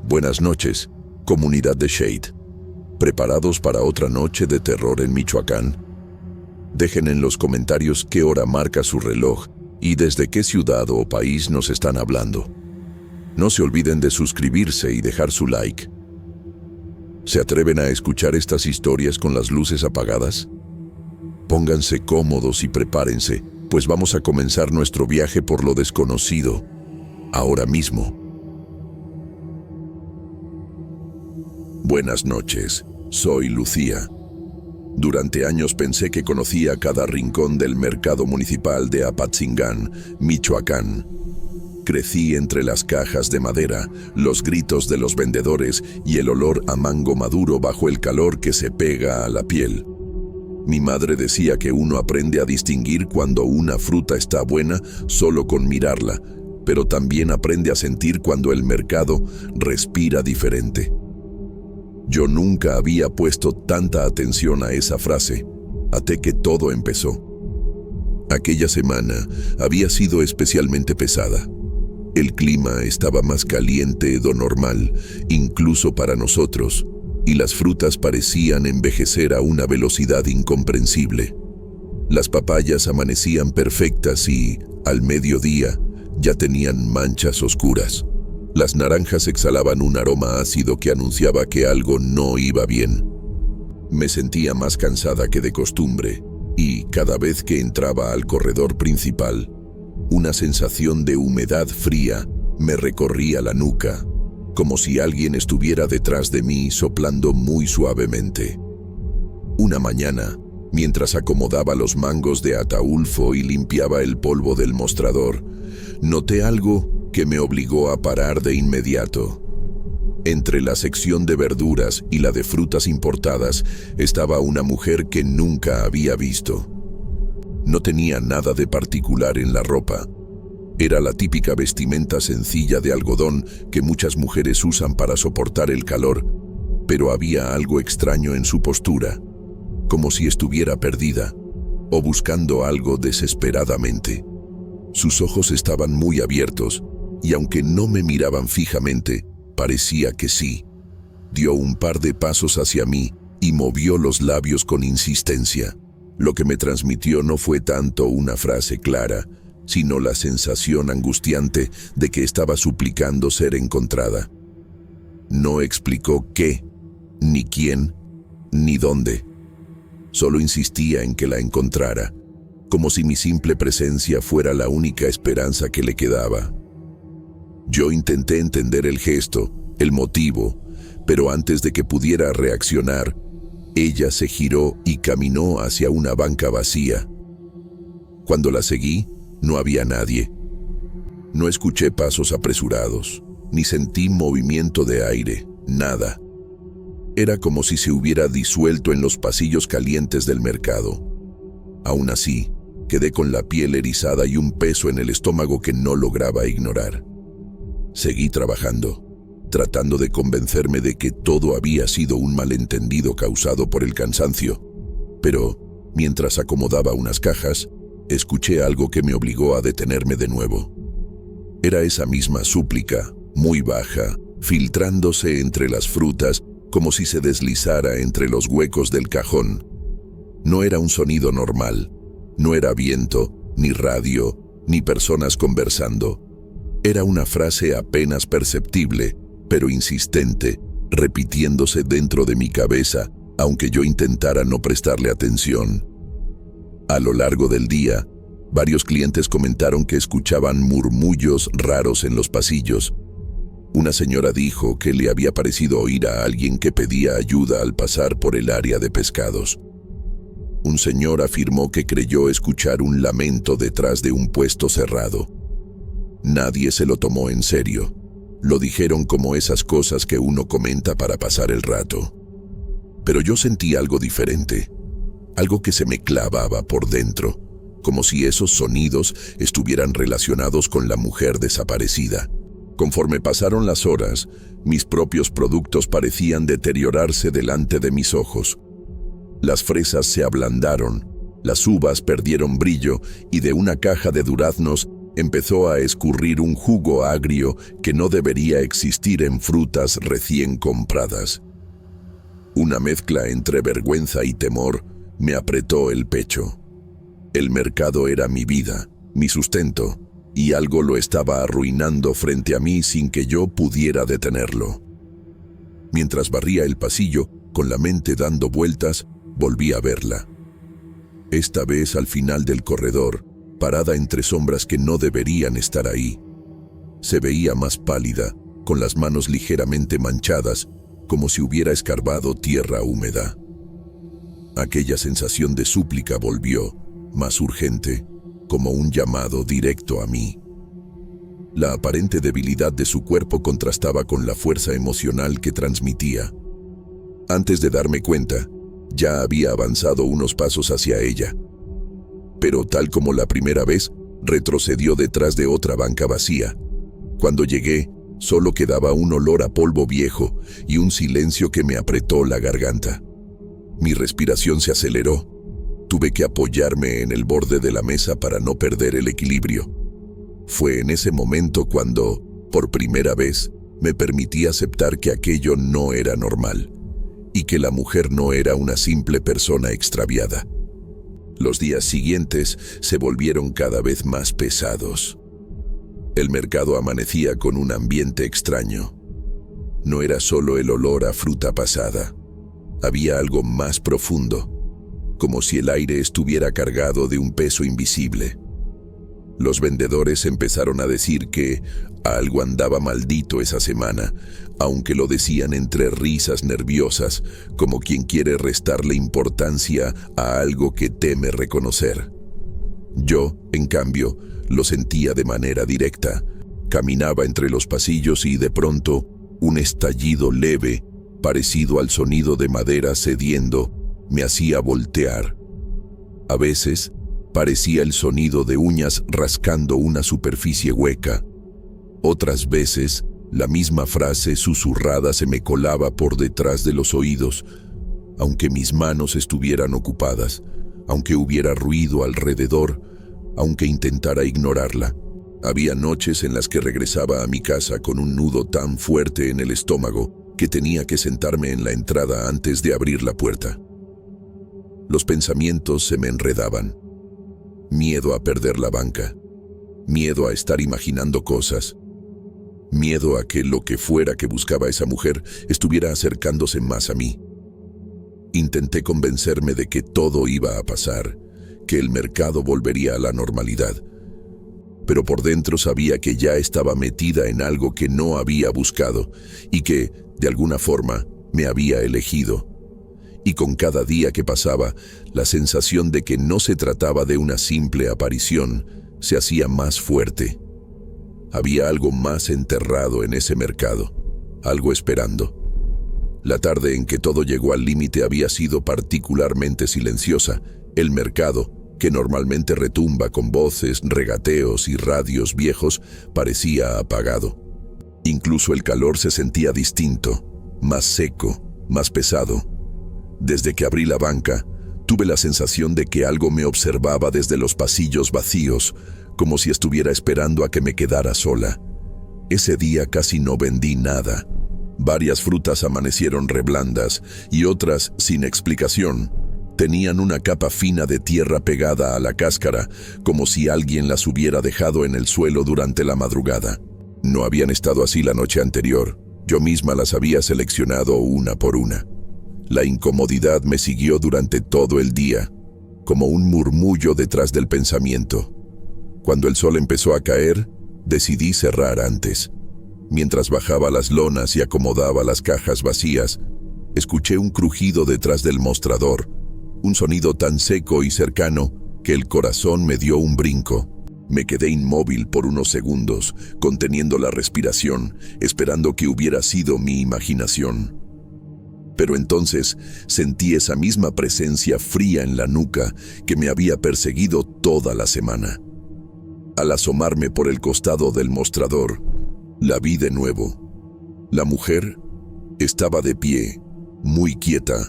Buenas noches, comunidad de Shade. ¿Preparados para otra noche de terror en Michoacán? Dejen en los comentarios qué hora marca su reloj y desde qué ciudad o país nos están hablando. No se olviden de suscribirse y dejar su like. ¿Se atreven a escuchar estas historias con las luces apagadas? Pónganse cómodos y prepárense, pues vamos a comenzar nuestro viaje por lo desconocido, ahora mismo. Buenas noches, soy Lucía. Durante años pensé que conocía cada rincón del mercado municipal de Apatzingán, Michoacán. Crecí entre las cajas de madera, los gritos de los vendedores y el olor a mango maduro bajo el calor que se pega a la piel. Mi madre decía que uno aprende a distinguir cuando una fruta está buena solo con mirarla, pero también aprende a sentir cuando el mercado respira diferente. Yo nunca había puesto tanta atención a esa frase, hasta que todo empezó. Aquella semana había sido especialmente pesada. El clima estaba más caliente de lo normal, incluso para nosotros, y las frutas parecían envejecer a una velocidad incomprensible. Las papayas amanecían perfectas y, al mediodía, ya tenían manchas oscuras. Las naranjas exhalaban un aroma ácido que anunciaba que algo no iba bien. Me sentía más cansada que de costumbre, y cada vez que entraba al corredor principal, una sensación de humedad fría me recorría la nuca, como si alguien estuviera detrás de mí soplando muy suavemente. Una mañana, mientras acomodaba los mangos de Ataulfo y limpiaba el polvo del mostrador, noté algo que me obligó a parar de inmediato. Entre la sección de verduras y la de frutas importadas estaba una mujer que nunca había visto. No tenía nada de particular en la ropa. Era la típica vestimenta sencilla de algodón que muchas mujeres usan para soportar el calor, pero había algo extraño en su postura, como si estuviera perdida o buscando algo desesperadamente. Sus ojos estaban muy abiertos, y aunque no me miraban fijamente, parecía que sí. Dio un par de pasos hacia mí y movió los labios con insistencia. Lo que me transmitió no fue tanto una frase clara, sino la sensación angustiante de que estaba suplicando ser encontrada. No explicó qué, ni quién, ni dónde. Solo insistía en que la encontrara, como si mi simple presencia fuera la única esperanza que le quedaba. Yo intenté entender el gesto, el motivo, pero antes de que pudiera reaccionar, ella se giró y caminó hacia una banca vacía. Cuando la seguí, no había nadie. No escuché pasos apresurados, ni sentí movimiento de aire, nada. Era como si se hubiera disuelto en los pasillos calientes del mercado. Aún así, quedé con la piel erizada y un peso en el estómago que no lograba ignorar. Seguí trabajando, tratando de convencerme de que todo había sido un malentendido causado por el cansancio. Pero, mientras acomodaba unas cajas, escuché algo que me obligó a detenerme de nuevo. Era esa misma súplica, muy baja, filtrándose entre las frutas, como si se deslizara entre los huecos del cajón. No era un sonido normal, no era viento, ni radio, ni personas conversando. Era una frase apenas perceptible, pero insistente, repitiéndose dentro de mi cabeza, aunque yo intentara no prestarle atención. A lo largo del día, varios clientes comentaron que escuchaban murmullos raros en los pasillos. Una señora dijo que le había parecido oír a alguien que pedía ayuda al pasar por el área de pescados. Un señor afirmó que creyó escuchar un lamento detrás de un puesto cerrado. Nadie se lo tomó en serio. Lo dijeron como esas cosas que uno comenta para pasar el rato. Pero yo sentí algo diferente, algo que se me clavaba por dentro, como si esos sonidos estuvieran relacionados con la mujer desaparecida. Conforme pasaron las horas, mis propios productos parecían deteriorarse delante de mis ojos. Las fresas se ablandaron, las uvas perdieron brillo y de una caja de duraznos empezó a escurrir un jugo agrio que no debería existir en frutas recién compradas. Una mezcla entre vergüenza y temor me apretó el pecho. El mercado era mi vida, mi sustento, y algo lo estaba arruinando frente a mí sin que yo pudiera detenerlo. Mientras barría el pasillo, con la mente dando vueltas, volví a verla. Esta vez al final del corredor, parada entre sombras que no deberían estar ahí. Se veía más pálida, con las manos ligeramente manchadas, como si hubiera escarbado tierra húmeda. Aquella sensación de súplica volvió, más urgente, como un llamado directo a mí. La aparente debilidad de su cuerpo contrastaba con la fuerza emocional que transmitía. Antes de darme cuenta, ya había avanzado unos pasos hacia ella. Pero tal como la primera vez, retrocedió detrás de otra banca vacía. Cuando llegué, solo quedaba un olor a polvo viejo y un silencio que me apretó la garganta. Mi respiración se aceleró. Tuve que apoyarme en el borde de la mesa para no perder el equilibrio. Fue en ese momento cuando, por primera vez, me permití aceptar que aquello no era normal y que la mujer no era una simple persona extraviada. Los días siguientes se volvieron cada vez más pesados. El mercado amanecía con un ambiente extraño. No era solo el olor a fruta pasada. Había algo más profundo, como si el aire estuviera cargado de un peso invisible. Los vendedores empezaron a decir que algo andaba maldito esa semana, aunque lo decían entre risas nerviosas, como quien quiere restarle importancia a algo que teme reconocer. Yo, en cambio, lo sentía de manera directa. Caminaba entre los pasillos y de pronto, un estallido leve, parecido al sonido de madera cediendo, me hacía voltear. A veces, parecía el sonido de uñas rascando una superficie hueca. Otras veces, la misma frase susurrada se me colaba por detrás de los oídos, aunque mis manos estuvieran ocupadas, aunque hubiera ruido alrededor, aunque intentara ignorarla. Había noches en las que regresaba a mi casa con un nudo tan fuerte en el estómago que tenía que sentarme en la entrada antes de abrir la puerta. Los pensamientos se me enredaban. Miedo a perder la banca, miedo a estar imaginando cosas, miedo a que lo que fuera que buscaba esa mujer estuviera acercándose más a mí. Intenté convencerme de que todo iba a pasar, que el mercado volvería a la normalidad, pero por dentro sabía que ya estaba metida en algo que no había buscado y que, de alguna forma, me había elegido. Y con cada día que pasaba, la sensación de que no se trataba de una simple aparición se hacía más fuerte. Había algo más enterrado en ese mercado, algo esperando. La tarde en que todo llegó al límite había sido particularmente silenciosa. El mercado, que normalmente retumba con voces, regateos y radios viejos, parecía apagado. Incluso el calor se sentía distinto, más seco, más pesado. Desde que abrí la banca, tuve la sensación de que algo me observaba desde los pasillos vacíos, como si estuviera esperando a que me quedara sola. Ese día casi no vendí nada. Varias frutas amanecieron reblandas y otras, sin explicación, tenían una capa fina de tierra pegada a la cáscara, como si alguien las hubiera dejado en el suelo durante la madrugada. No habían estado así la noche anterior. Yo misma las había seleccionado una por una. La incomodidad me siguió durante todo el día, como un murmullo detrás del pensamiento. Cuando el sol empezó a caer, decidí cerrar antes. Mientras bajaba las lonas y acomodaba las cajas vacías, escuché un crujido detrás del mostrador, un sonido tan seco y cercano que el corazón me dio un brinco. Me quedé inmóvil por unos segundos, conteniendo la respiración, esperando que hubiera sido mi imaginación. Pero entonces sentí esa misma presencia fría en la nuca que me había perseguido toda la semana. Al asomarme por el costado del mostrador, la vi de nuevo. La mujer estaba de pie, muy quieta,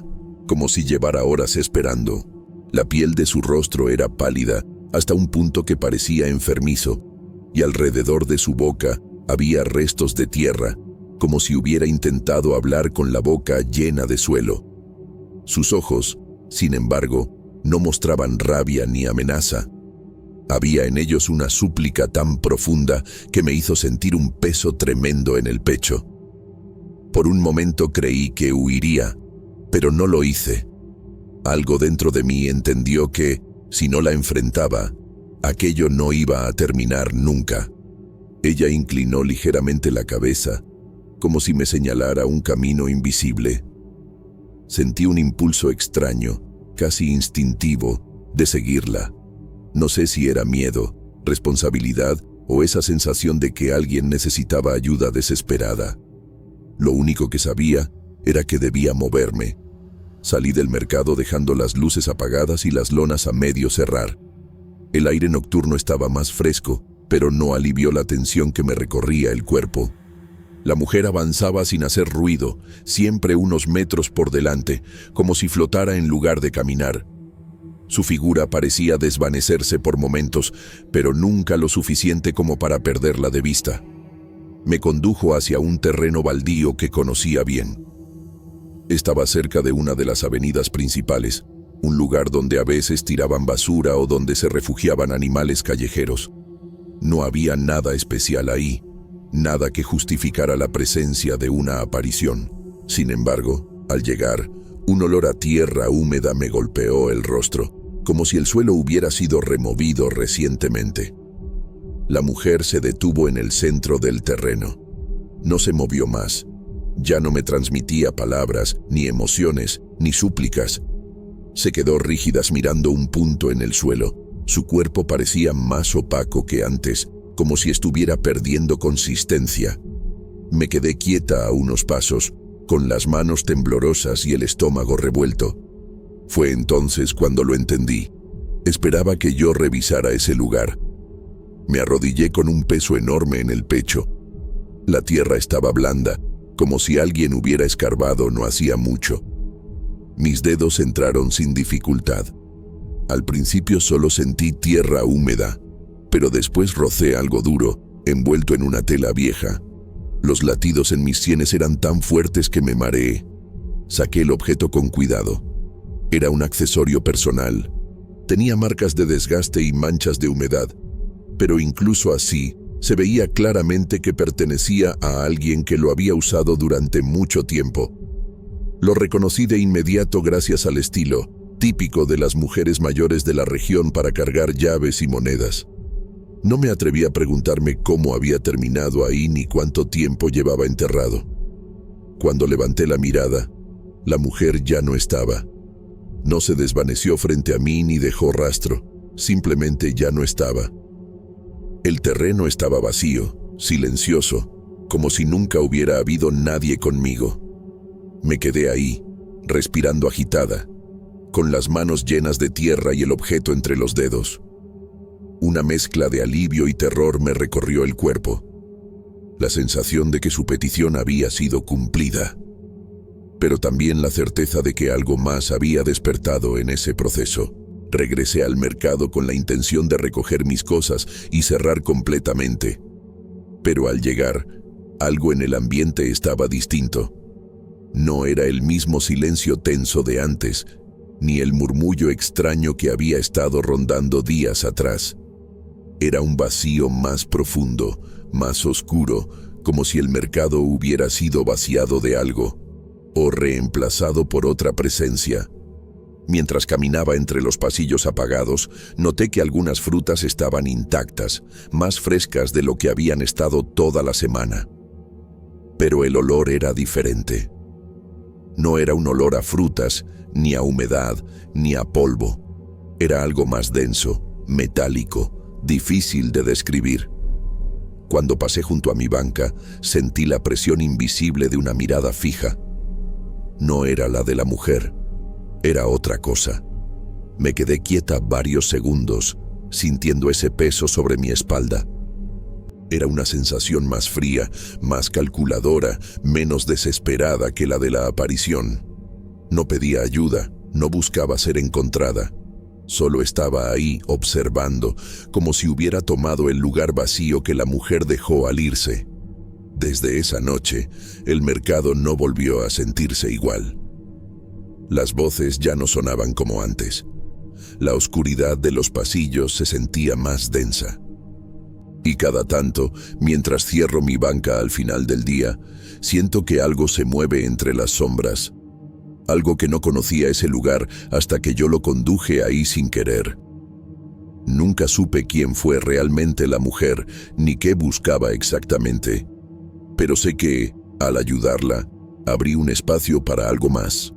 como si llevara horas esperando. La piel de su rostro era pálida hasta un punto que parecía enfermizo, y alrededor de su boca había restos de tierra, como si hubiera intentado hablar con la boca llena de suelo. Sus ojos, sin embargo, no mostraban rabia ni amenaza. Había en ellos una súplica tan profunda que me hizo sentir un peso tremendo en el pecho. Por un momento creí que huiría, pero no lo hice. Algo dentro de mí entendió que, si no la enfrentaba, aquello no iba a terminar nunca. Ella inclinó ligeramente la cabeza, como si me señalara un camino invisible. Sentí un impulso extraño, casi instintivo, de seguirla. No sé si era miedo, responsabilidad o esa sensación de que alguien necesitaba ayuda desesperada. Lo único que sabía era que debía moverme. Salí del mercado dejando las luces apagadas y las lonas a medio cerrar. El aire nocturno estaba más fresco, pero no alivió la tensión que me recorría el cuerpo. La mujer avanzaba sin hacer ruido, siempre unos metros por delante, como si flotara en lugar de caminar. Su figura parecía desvanecerse por momentos, pero nunca lo suficiente como para perderla de vista. Me condujo hacia un terreno baldío que conocía bien. Estaba cerca de una de las avenidas principales, un lugar donde a veces tiraban basura o donde se refugiaban animales callejeros. No había nada especial ahí, nada que justificara la presencia de una aparición. Sin embargo, al llegar, un olor a tierra húmeda me golpeó el rostro, como si el suelo hubiera sido removido recientemente. La mujer se detuvo en el centro del terreno. No se movió más. Ya no me transmitía palabras, ni emociones, ni súplicas. Se quedó rígida mirando un punto en el suelo. Su cuerpo parecía más opaco que antes, como si estuviera perdiendo consistencia. Me quedé quieta a unos pasos, con las manos temblorosas y el estómago revuelto. Fue entonces cuando lo entendí. Esperaba que yo revisara ese lugar. Me arrodillé con un peso enorme en el pecho. La tierra estaba blanda, como si alguien hubiera escarbado no hacía mucho. Mis dedos entraron sin dificultad. Al principio solo sentí tierra húmeda, pero después rocé algo duro, envuelto en una tela vieja. Los latidos en mis sienes eran tan fuertes que me mareé. Saqué el objeto con cuidado. Era un accesorio personal. Tenía marcas de desgaste y manchas de humedad, pero incluso así, se veía claramente que pertenecía a alguien que lo había usado durante mucho tiempo. Lo reconocí de inmediato gracias al estilo, típico de las mujeres mayores de la región para cargar llaves y monedas. No me atreví a preguntarme cómo había terminado ahí ni cuánto tiempo llevaba enterrado. Cuando levanté la mirada, la mujer ya no estaba. No se desvaneció frente a mí ni dejó rastro, simplemente ya no estaba. El terreno estaba vacío, silencioso, como si nunca hubiera habido nadie conmigo. Me quedé ahí, respirando agitada, con las manos llenas de tierra y el objeto entre los dedos. Una mezcla de alivio y terror me recorrió el cuerpo. La sensación de que su petición había sido cumplida, pero también la certeza de que algo más había despertado en ese proceso. Regresé al mercado con la intención de recoger mis cosas y cerrar completamente. Pero al llegar, algo en el ambiente estaba distinto. No era el mismo silencio tenso de antes, ni el murmullo extraño que había estado rondando días atrás. Era un vacío más profundo, más oscuro, como si el mercado hubiera sido vaciado de algo, o reemplazado por otra presencia. Mientras caminaba entre los pasillos apagados, noté que algunas frutas estaban intactas, más frescas de lo que habían estado toda la semana. Pero el olor era diferente. No era un olor a frutas, ni a humedad, ni a polvo. Era algo más denso, metálico, difícil de describir. Cuando pasé junto a mi banca, sentí la presión invisible de una mirada fija. No era la de la mujer. Era otra cosa. Me quedé quieta varios segundos, sintiendo ese peso sobre mi espalda. Era una sensación más fría, más calculadora, menos desesperada que la de la aparición. No pedía ayuda, no buscaba ser encontrada. Solo estaba ahí, observando, como si hubiera tomado el lugar vacío que la mujer dejó al irse. Desde esa noche, el mercado no volvió a sentirse igual. Las voces ya no sonaban como antes. La oscuridad de los pasillos se sentía más densa. Y cada tanto, mientras cierro mi banca al final del día, siento que algo se mueve entre las sombras. Algo que no conocía ese lugar hasta que yo lo conduje ahí sin querer. Nunca supe quién fue realmente la mujer, ni qué buscaba exactamente. Pero sé que, al ayudarla, abrí un espacio para algo más.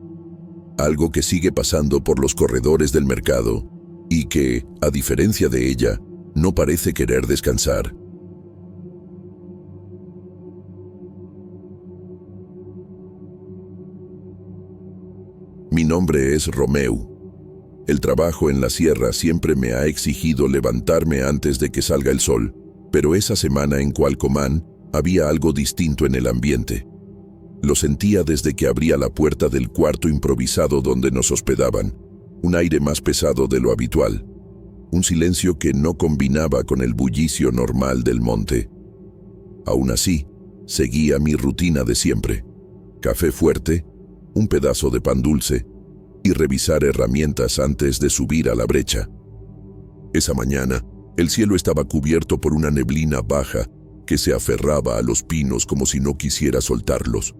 Algo que sigue pasando por los corredores del mercado y que, a diferencia de ella, no parece querer descansar. Mi nombre es Romeu. El trabajo en la sierra siempre me ha exigido levantarme antes de que salga el sol, pero esa semana en Cualcomán había algo distinto en el ambiente. Lo sentía desde que abría la puerta del cuarto improvisado donde nos hospedaban, un aire más pesado de lo habitual, un silencio que no combinaba con el bullicio normal del monte. Aún así, seguía mi rutina de siempre: café fuerte, un pedazo de pan dulce y revisar herramientas antes de subir a la brecha. Esa mañana, el cielo estaba cubierto por una neblina baja que se aferraba a los pinos como si no quisiera soltarlos.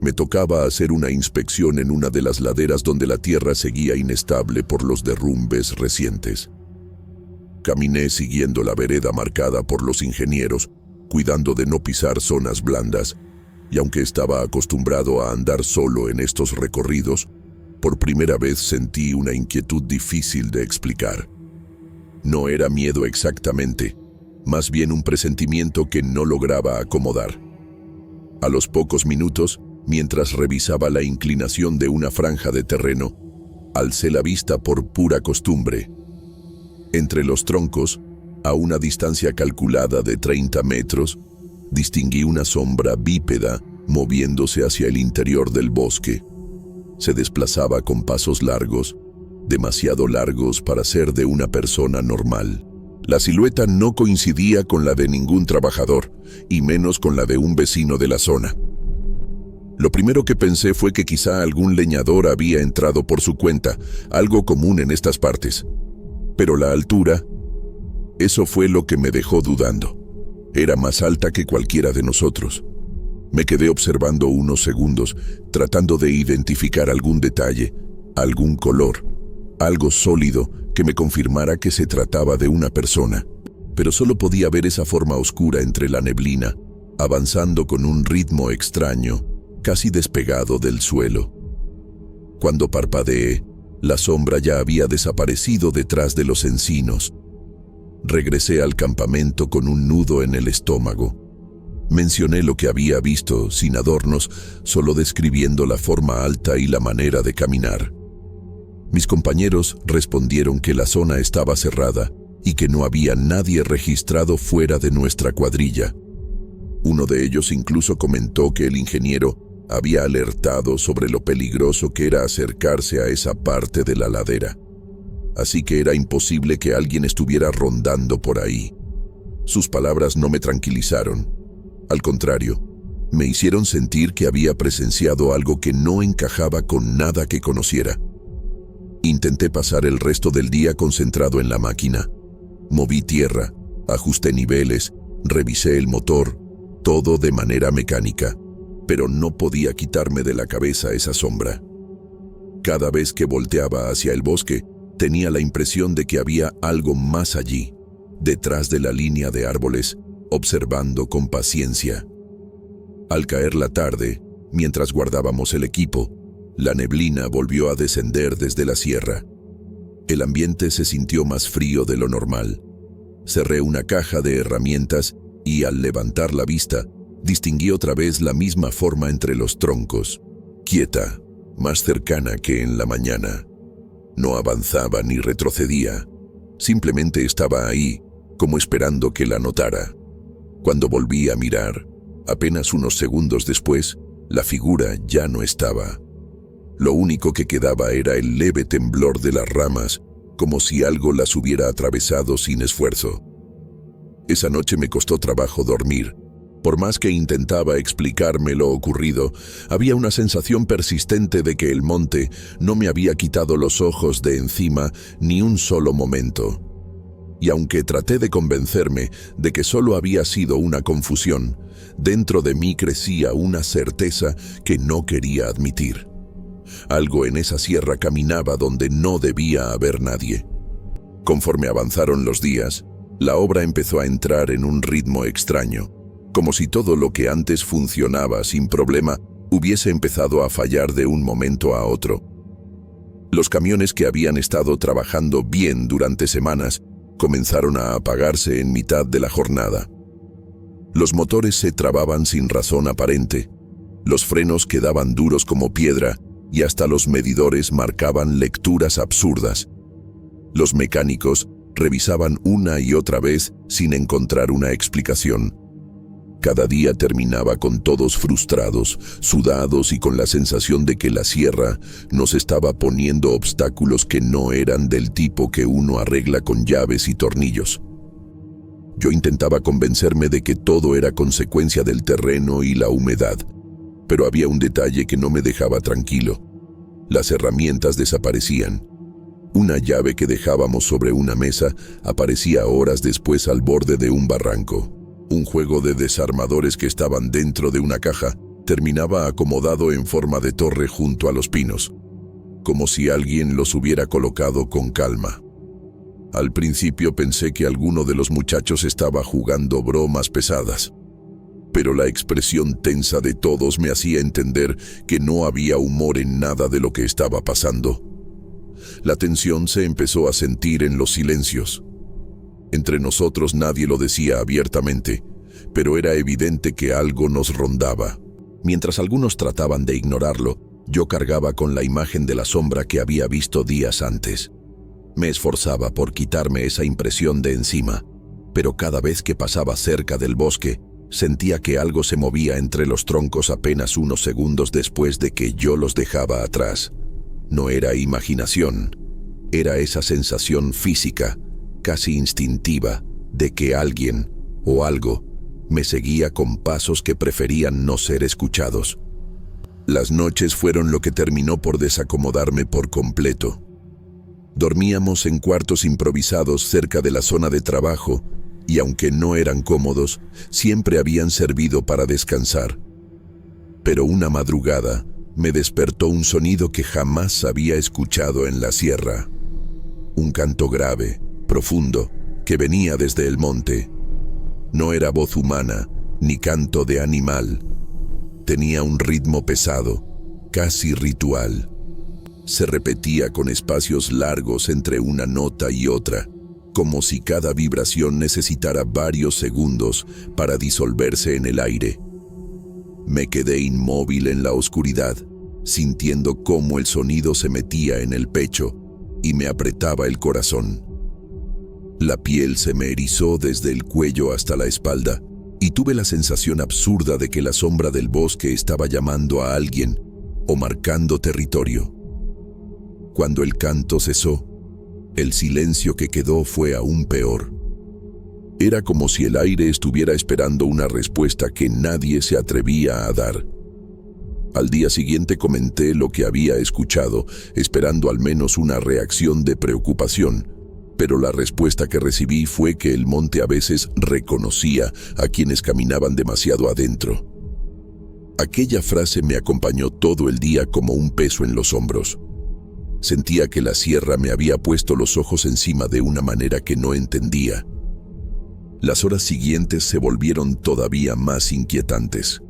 Me tocaba hacer una inspección en una de las laderas donde la tierra seguía inestable por los derrumbes recientes. Caminé siguiendo la vereda marcada por los ingenieros, cuidando de no pisar zonas blandas, y aunque estaba acostumbrado a andar solo en estos recorridos, por primera vez sentí una inquietud difícil de explicar. No era miedo exactamente, más bien un presentimiento que no lograba acomodar. A los pocos minutos, mientras revisaba la inclinación de una franja de terreno, alcé la vista por pura costumbre. Entre los troncos, a una distancia calculada de 30 metros, distinguí una sombra bípeda moviéndose hacia el interior del bosque. Se desplazaba con pasos largos, demasiado largos para ser de una persona normal. La silueta no coincidía con la de ningún trabajador, y menos con la de un vecino de la zona. Lo primero que pensé fue que quizá algún leñador había entrado por su cuenta, algo común en estas partes. Pero la altura, eso fue lo que me dejó dudando. Era más alta que cualquiera de nosotros. Me quedé observando unos segundos, tratando de identificar algún detalle, algún color, algo sólido que me confirmara que se trataba de una persona. Pero solo podía ver esa forma oscura entre la neblina, avanzando con un ritmo extraño, casi despegado del suelo. Cuando parpadeé, la sombra ya había desaparecido detrás de los encinos. Regresé al campamento con un nudo en el estómago. Mencioné lo que había visto, sin adornos, solo describiendo la forma alta y la manera de caminar. Mis compañeros respondieron que la zona estaba cerrada y que no había nadie registrado fuera de nuestra cuadrilla. Uno de ellos incluso comentó que el ingeniero había alertado sobre lo peligroso que era acercarse a esa parte de la ladera. Así que era imposible que alguien estuviera rondando por ahí. Sus palabras no me tranquilizaron. Al contrario, me hicieron sentir que había presenciado algo que no encajaba con nada que conociera. Intenté pasar el resto del día concentrado en la máquina. Moví tierra, ajusté niveles, revisé el motor, todo de manera mecánica, pero no podía quitarme de la cabeza esa sombra. Cada vez que volteaba hacia el bosque, tenía la impresión de que había algo más allí, detrás de la línea de árboles, observando con paciencia. Al caer la tarde, mientras guardábamos el equipo, la neblina volvió a descender desde la sierra. El ambiente se sintió más frío de lo normal. Cerré una caja de herramientas y, al levantar la vista, distinguí otra vez la misma forma entre los troncos, quieta, más cercana que en la mañana. No avanzaba ni retrocedía, simplemente estaba ahí, como esperando que la notara. Cuando volví a mirar, apenas unos segundos después, la figura ya no estaba. Lo único que quedaba era el leve temblor de las ramas como si algo las hubiera atravesado sin esfuerzo. Esa noche me costó trabajo dormir. Por más que intentaba explicarme lo ocurrido, había una sensación persistente de que el monte no me había quitado los ojos de encima ni un solo momento. Y aunque traté de convencerme de que solo había sido una confusión, dentro de mí crecía una certeza que no quería admitir. Algo en esa sierra caminaba donde no debía haber nadie. Conforme avanzaron los días, la obra empezó a entrar en un ritmo extraño, como si todo lo que antes funcionaba sin problema hubiese empezado a fallar de un momento a otro. Los camiones que habían estado trabajando bien durante semanas comenzaron a apagarse en mitad de la jornada. Los motores se trababan sin razón aparente, los frenos quedaban duros como piedra y hasta los medidores marcaban lecturas absurdas. Los mecánicos revisaban una y otra vez sin encontrar una explicación. Cada día terminaba con todos frustrados, sudados y con la sensación de que la sierra nos estaba poniendo obstáculos que no eran del tipo que uno arregla con llaves y tornillos. Yo intentaba convencerme de que todo era consecuencia del terreno y la humedad, pero había un detalle que no me dejaba tranquilo. Las herramientas desaparecían. Una llave que dejábamos sobre una mesa aparecía horas después al borde de un barranco. Un juego de desarmadores que estaban dentro de una caja terminaba acomodado en forma de torre junto a los pinos, como si alguien los hubiera colocado con calma. Al principio pensé que alguno de los muchachos estaba jugando bromas pesadas, pero la expresión tensa de todos me hacía entender que no había humor en nada de lo que estaba pasando. La tensión se empezó a sentir en los silencios. Entre nosotros nadie lo decía abiertamente, pero era evidente que algo nos rondaba. Mientras algunos trataban de ignorarlo, yo cargaba con la imagen de la sombra que había visto días antes. Me esforzaba por quitarme esa impresión de encima, pero cada vez que pasaba cerca del bosque, sentía que algo se movía entre los troncos apenas unos segundos después de que yo los dejaba atrás. No era imaginación, era esa sensación física, casi instintiva, de que alguien o algo me seguía con pasos que preferían no ser escuchados. Las noches fueron lo que terminó por desacomodarme por completo. Dormíamos en cuartos improvisados cerca de la zona de trabajo y aunque no eran cómodos, siempre habían servido para descansar. Pero una madrugada me despertó un sonido que jamás había escuchado en la sierra. Un canto grave, profundo, que venía desde el monte. No era voz humana, ni canto de animal. Tenía un ritmo pesado, casi ritual. Se repetía con espacios largos entre una nota y otra, como si cada vibración necesitara varios segundos para disolverse en el aire. Me quedé inmóvil en la oscuridad, sintiendo cómo el sonido se metía en el pecho y me apretaba el corazón. La piel se me erizó desde el cuello hasta la espalda y tuve la sensación absurda de que la sombra del bosque estaba llamando a alguien o marcando territorio. Cuando el canto cesó, el silencio que quedó fue aún peor. Era como si el aire estuviera esperando una respuesta que nadie se atrevía a dar. Al día siguiente comenté lo que había escuchado, esperando al menos una reacción de preocupación, pero la respuesta que recibí fue que el monte a veces reconocía a quienes caminaban demasiado adentro. Aquella frase me acompañó todo el día como un peso en los hombros. Sentía que la sierra me había puesto los ojos encima de una manera que no entendía. Las horas siguientes se volvieron todavía más inquietantes.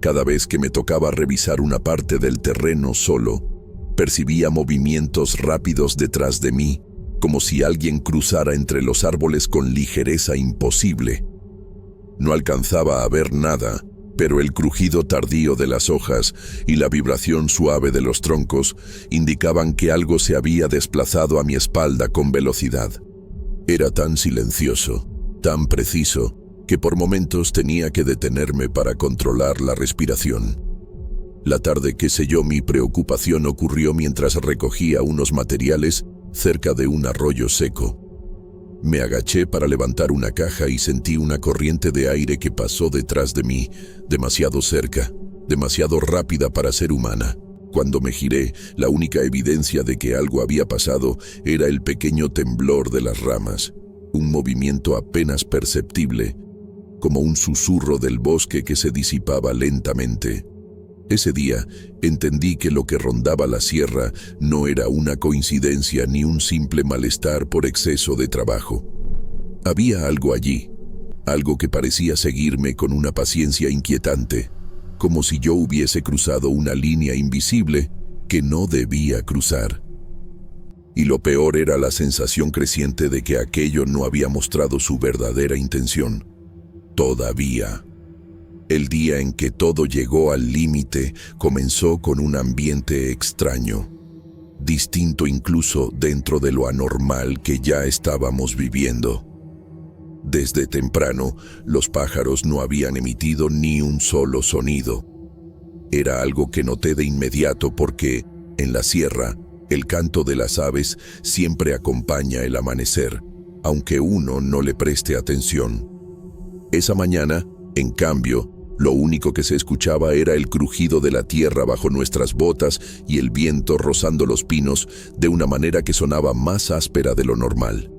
Cada vez que me tocaba revisar una parte del terreno solo, percibía movimientos rápidos detrás de mí, como si alguien cruzara entre los árboles con ligereza imposible. No alcanzaba a ver nada, pero el crujido tardío de las hojas y la vibración suave de los troncos indicaban que algo se había desplazado a mi espalda con velocidad. Era tan silencioso, tan preciso, que por momentos tenía que detenerme para controlar la respiración. La tarde que selló mi preocupación ocurrió mientras recogía unos materiales cerca de un arroyo seco. Me agaché para levantar una caja y sentí una corriente de aire que pasó detrás de mí, demasiado cerca, demasiado rápida para ser humana. Cuando me giré, la única evidencia de que algo había pasado era el pequeño temblor de las ramas, un movimiento apenas perceptible, como un susurro del bosque que se disipaba lentamente. Ese día entendí que lo que rondaba la sierra no era una coincidencia ni un simple malestar por exceso de trabajo. Había algo allí, algo que parecía seguirme con una paciencia inquietante, como si yo hubiese cruzado una línea invisible que no debía cruzar. Y lo peor era la sensación creciente de que aquello no había mostrado su verdadera intención. Todavía. El día en que todo llegó al límite comenzó con un ambiente extraño, distinto incluso dentro de lo anormal que ya estábamos viviendo. Desde temprano, los pájaros no habían emitido ni un solo sonido. Era algo que noté de inmediato porque, en la sierra, el canto de las aves siempre acompaña el amanecer, aunque uno no le preste atención. Esa mañana, en cambio, lo único que se escuchaba era el crujido de la tierra bajo nuestras botas y el viento rozando los pinos de una manera que sonaba más áspera de lo normal.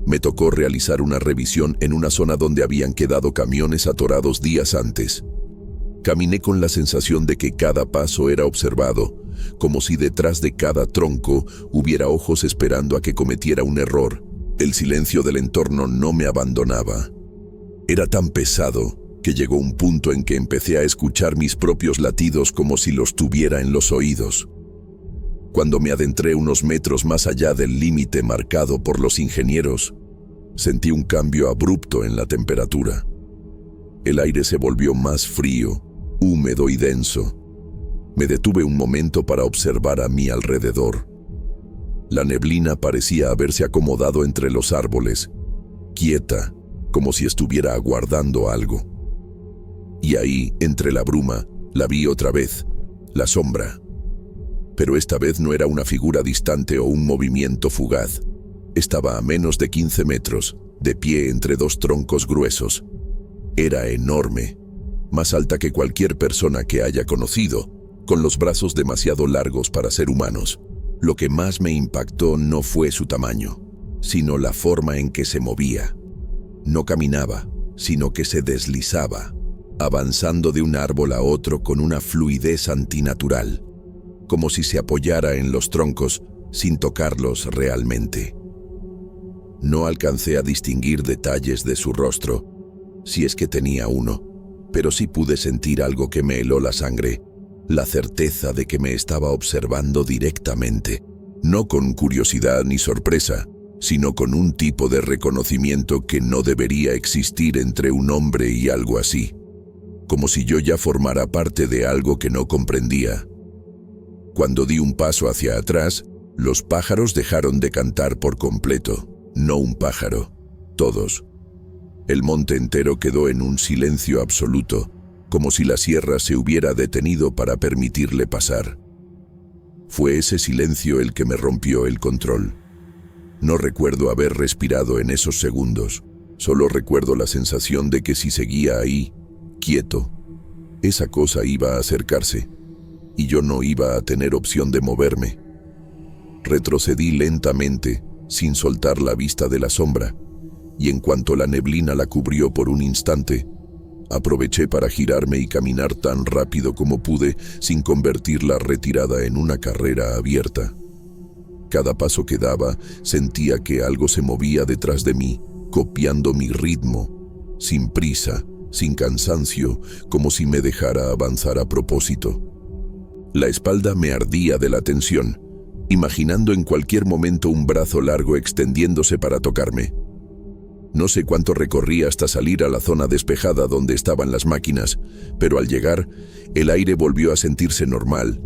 Me tocó realizar una revisión en una zona donde habían quedado camiones atorados días antes. Caminé con la sensación de que cada paso era observado, como si detrás de cada tronco hubiera ojos esperando a que cometiera un error. El silencio del entorno no me abandonaba. Era tan pesado que llegó un punto en que empecé a escuchar mis propios latidos como si los tuviera en los oídos. Cuando me adentré unos metros más allá del límite marcado por los ingenieros, sentí un cambio abrupto en la temperatura. El aire se volvió más frío, húmedo y denso. Me detuve un momento para observar a mi alrededor. La neblina parecía haberse acomodado entre los árboles, quieta, como si estuviera aguardando algo. Y ahí, entre la bruma, la vi otra vez, la sombra. Pero esta vez no era una figura distante o un movimiento fugaz. Estaba a menos de 15 metros, de pie entre dos troncos gruesos. Era enorme, más alta que cualquier persona que haya conocido, con los brazos demasiado largos para ser humanos. Lo que más me impactó no fue su tamaño, sino la forma en que se movía. No caminaba, sino que se deslizaba, avanzando de un árbol a otro con una fluidez antinatural, como si se apoyara en los troncos sin tocarlos realmente. No alcancé a distinguir detalles de su rostro, si es que tenía uno, pero sí pude sentir algo que me heló la sangre, la certeza de que me estaba observando directamente, no con curiosidad ni sorpresa, sino con un tipo de reconocimiento que no debería existir entre un hombre y algo así, como si yo ya formara parte de algo que no comprendía. Cuando di un paso hacia atrás, los pájaros dejaron de cantar por completo. No un pájaro, todos. El monte entero quedó en un silencio absoluto, como si la sierra se hubiera detenido para permitirle pasar. Fue ese silencio el que me rompió el control. No recuerdo haber respirado en esos segundos, solo recuerdo la sensación de que si seguía ahí, quieto, esa cosa iba a acercarse, y yo no iba a tener opción de moverme. Retrocedí lentamente, sin soltar la vista de la sombra, y en cuanto la neblina la cubrió por un instante, aproveché para girarme y caminar tan rápido como pude sin convertir la retirada en una carrera abierta. Cada paso que daba, sentía que algo se movía detrás de mí, copiando mi ritmo, sin prisa, sin cansancio, como si me dejara avanzar a propósito. La espalda me ardía de la tensión, imaginando en cualquier momento un brazo largo extendiéndose para tocarme. No sé cuánto recorrí hasta salir a la zona despejada donde estaban las máquinas, pero al llegar, el aire volvió a sentirse normal,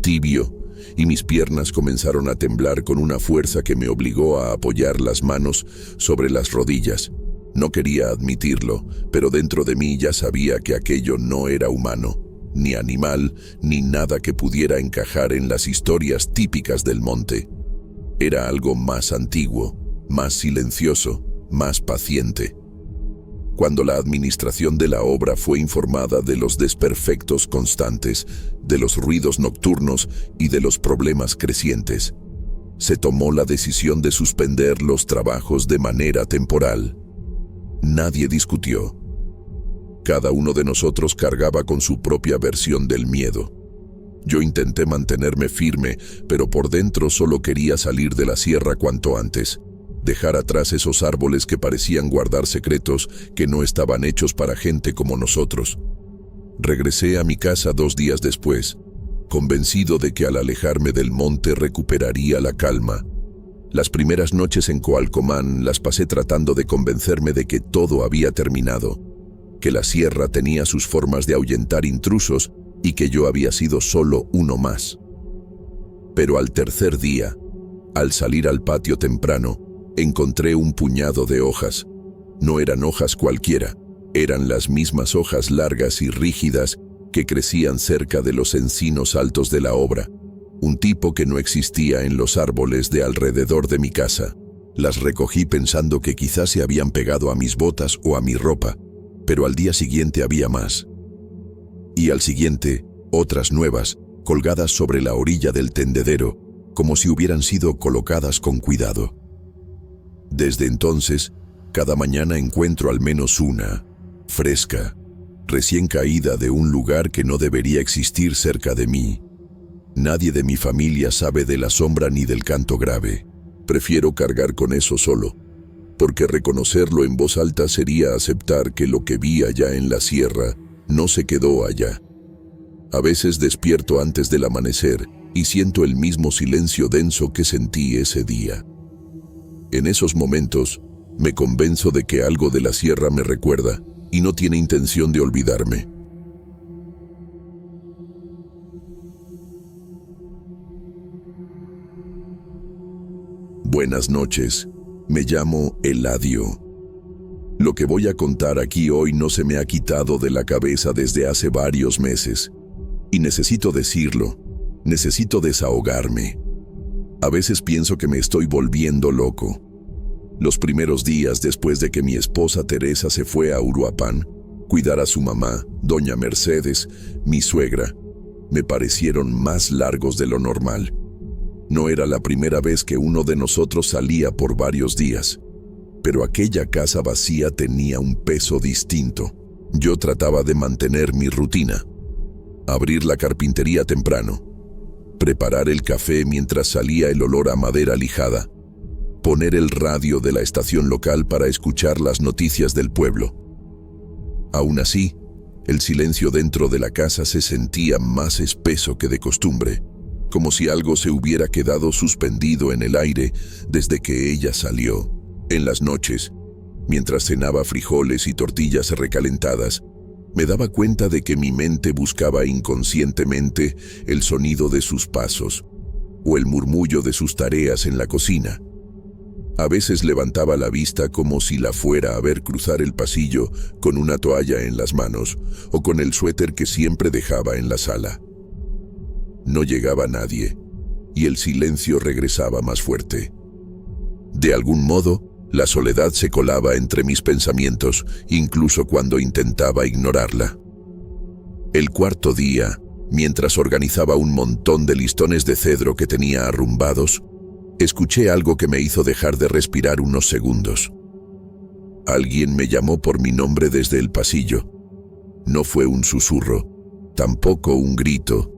tibio, y mis piernas comenzaron a temblar con una fuerza que me obligó a apoyar las manos sobre las rodillas. No quería admitirlo, pero dentro de mí ya sabía que aquello no era humano, ni animal, ni nada que pudiera encajar en las historias típicas del monte. Era algo más antiguo, más silencioso, más paciente. Cuando la administración de la obra fue informada de los desperfectos constantes, de los ruidos nocturnos y de los problemas crecientes, se tomó la decisión de suspender los trabajos de manera temporal. Nadie discutió. Cada uno de nosotros cargaba con su propia versión del miedo. Yo intenté mantenerme firme, pero por dentro solo quería salir de la sierra cuanto antes, dejar atrás esos árboles que parecían guardar secretos que no estaban hechos para gente como nosotros. Regresé a mi casa 2 días después, convencido de que al alejarme del monte recuperaría la calma. Las primeras noches en Coalcomán las pasé tratando de convencerme de que todo había terminado, que la sierra tenía sus formas de ahuyentar intrusos y que yo había sido solo uno más. Pero al tercer día, al salir al patio temprano, encontré un puñado de hojas. No eran hojas cualquiera, eran las mismas hojas largas y rígidas que crecían cerca de los encinos altos de la obra, un tipo que no existía en los árboles de alrededor de mi casa. Las recogí pensando que quizás se habían pegado a mis botas o a mi ropa, pero al día siguiente había más. Y al siguiente, otras nuevas, colgadas sobre la orilla del tendedero, como si hubieran sido colocadas con cuidado. Desde entonces, cada mañana encuentro al menos una, fresca, recién caída de un lugar que no debería existir cerca de mí. Nadie de mi familia sabe de la sombra ni del canto grave. Prefiero cargar con eso solo, porque reconocerlo en voz alta sería aceptar que lo que vi allá en la sierra no se quedó allá. A veces despierto antes del amanecer y siento el mismo silencio denso que sentí ese día. En esos momentos, me convenzo de que algo de la sierra me recuerda y no tiene intención de olvidarme. Buenas noches, me llamo Eladio. Lo que voy a contar aquí hoy no se me ha quitado de la cabeza desde hace varios meses. Y necesito decirlo, necesito desahogarme. A veces pienso que me estoy volviendo loco. Los primeros días después de que mi esposa Teresa se fue a Uruapan, cuidar a su mamá, doña Mercedes, mi suegra, me parecieron más largos de lo normal. No era la primera vez que uno de nosotros salía por varios días, pero aquella casa vacía tenía un peso distinto. Yo trataba de mantener mi rutina. Abrir la carpintería temprano, preparar el café mientras salía el olor a madera lijada, poner el radio de la estación local para escuchar las noticias del pueblo. Aún así, el silencio dentro de la casa se sentía más espeso que de costumbre, como si algo se hubiera quedado suspendido en el aire desde que ella salió. En las noches, mientras cenaba frijoles y tortillas recalentadas, me daba cuenta de que mi mente buscaba inconscientemente el sonido de sus pasos o el murmullo de sus tareas en la cocina. A veces levantaba la vista como si la fuera a ver cruzar el pasillo con una toalla en las manos o con el suéter que siempre dejaba en la sala. No llegaba nadie y el silencio regresaba más fuerte. De algún modo, la soledad se colaba entre mis pensamientos, incluso cuando intentaba ignorarla. El cuarto día, mientras organizaba un montón de listones de cedro que tenía arrumbados, escuché algo que me hizo dejar de respirar unos segundos. Alguien me llamó por mi nombre desde el pasillo. No fue un susurro, tampoco un grito,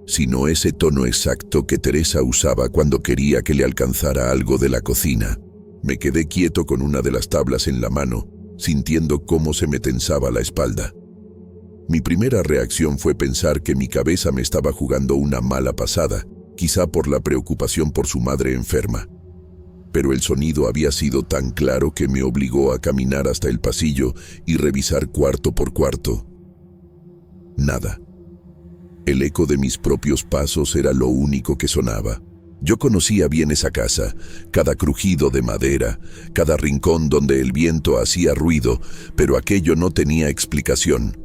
sino ese tono exacto que Teresa usaba cuando quería que le alcanzara algo de la cocina. Me quedé quieto con una de las tablas en la mano, sintiendo cómo se me tensaba la espalda. Mi primera reacción fue pensar que mi cabeza me estaba jugando una mala pasada, quizá por la preocupación por su madre enferma. Pero el sonido había sido tan claro que me obligó a caminar hasta el pasillo y revisar cuarto por cuarto. Nada. El eco de mis propios pasos era lo único que sonaba. Yo conocía bien esa casa, cada crujido de madera, cada rincón donde el viento hacía ruido, pero aquello no tenía explicación.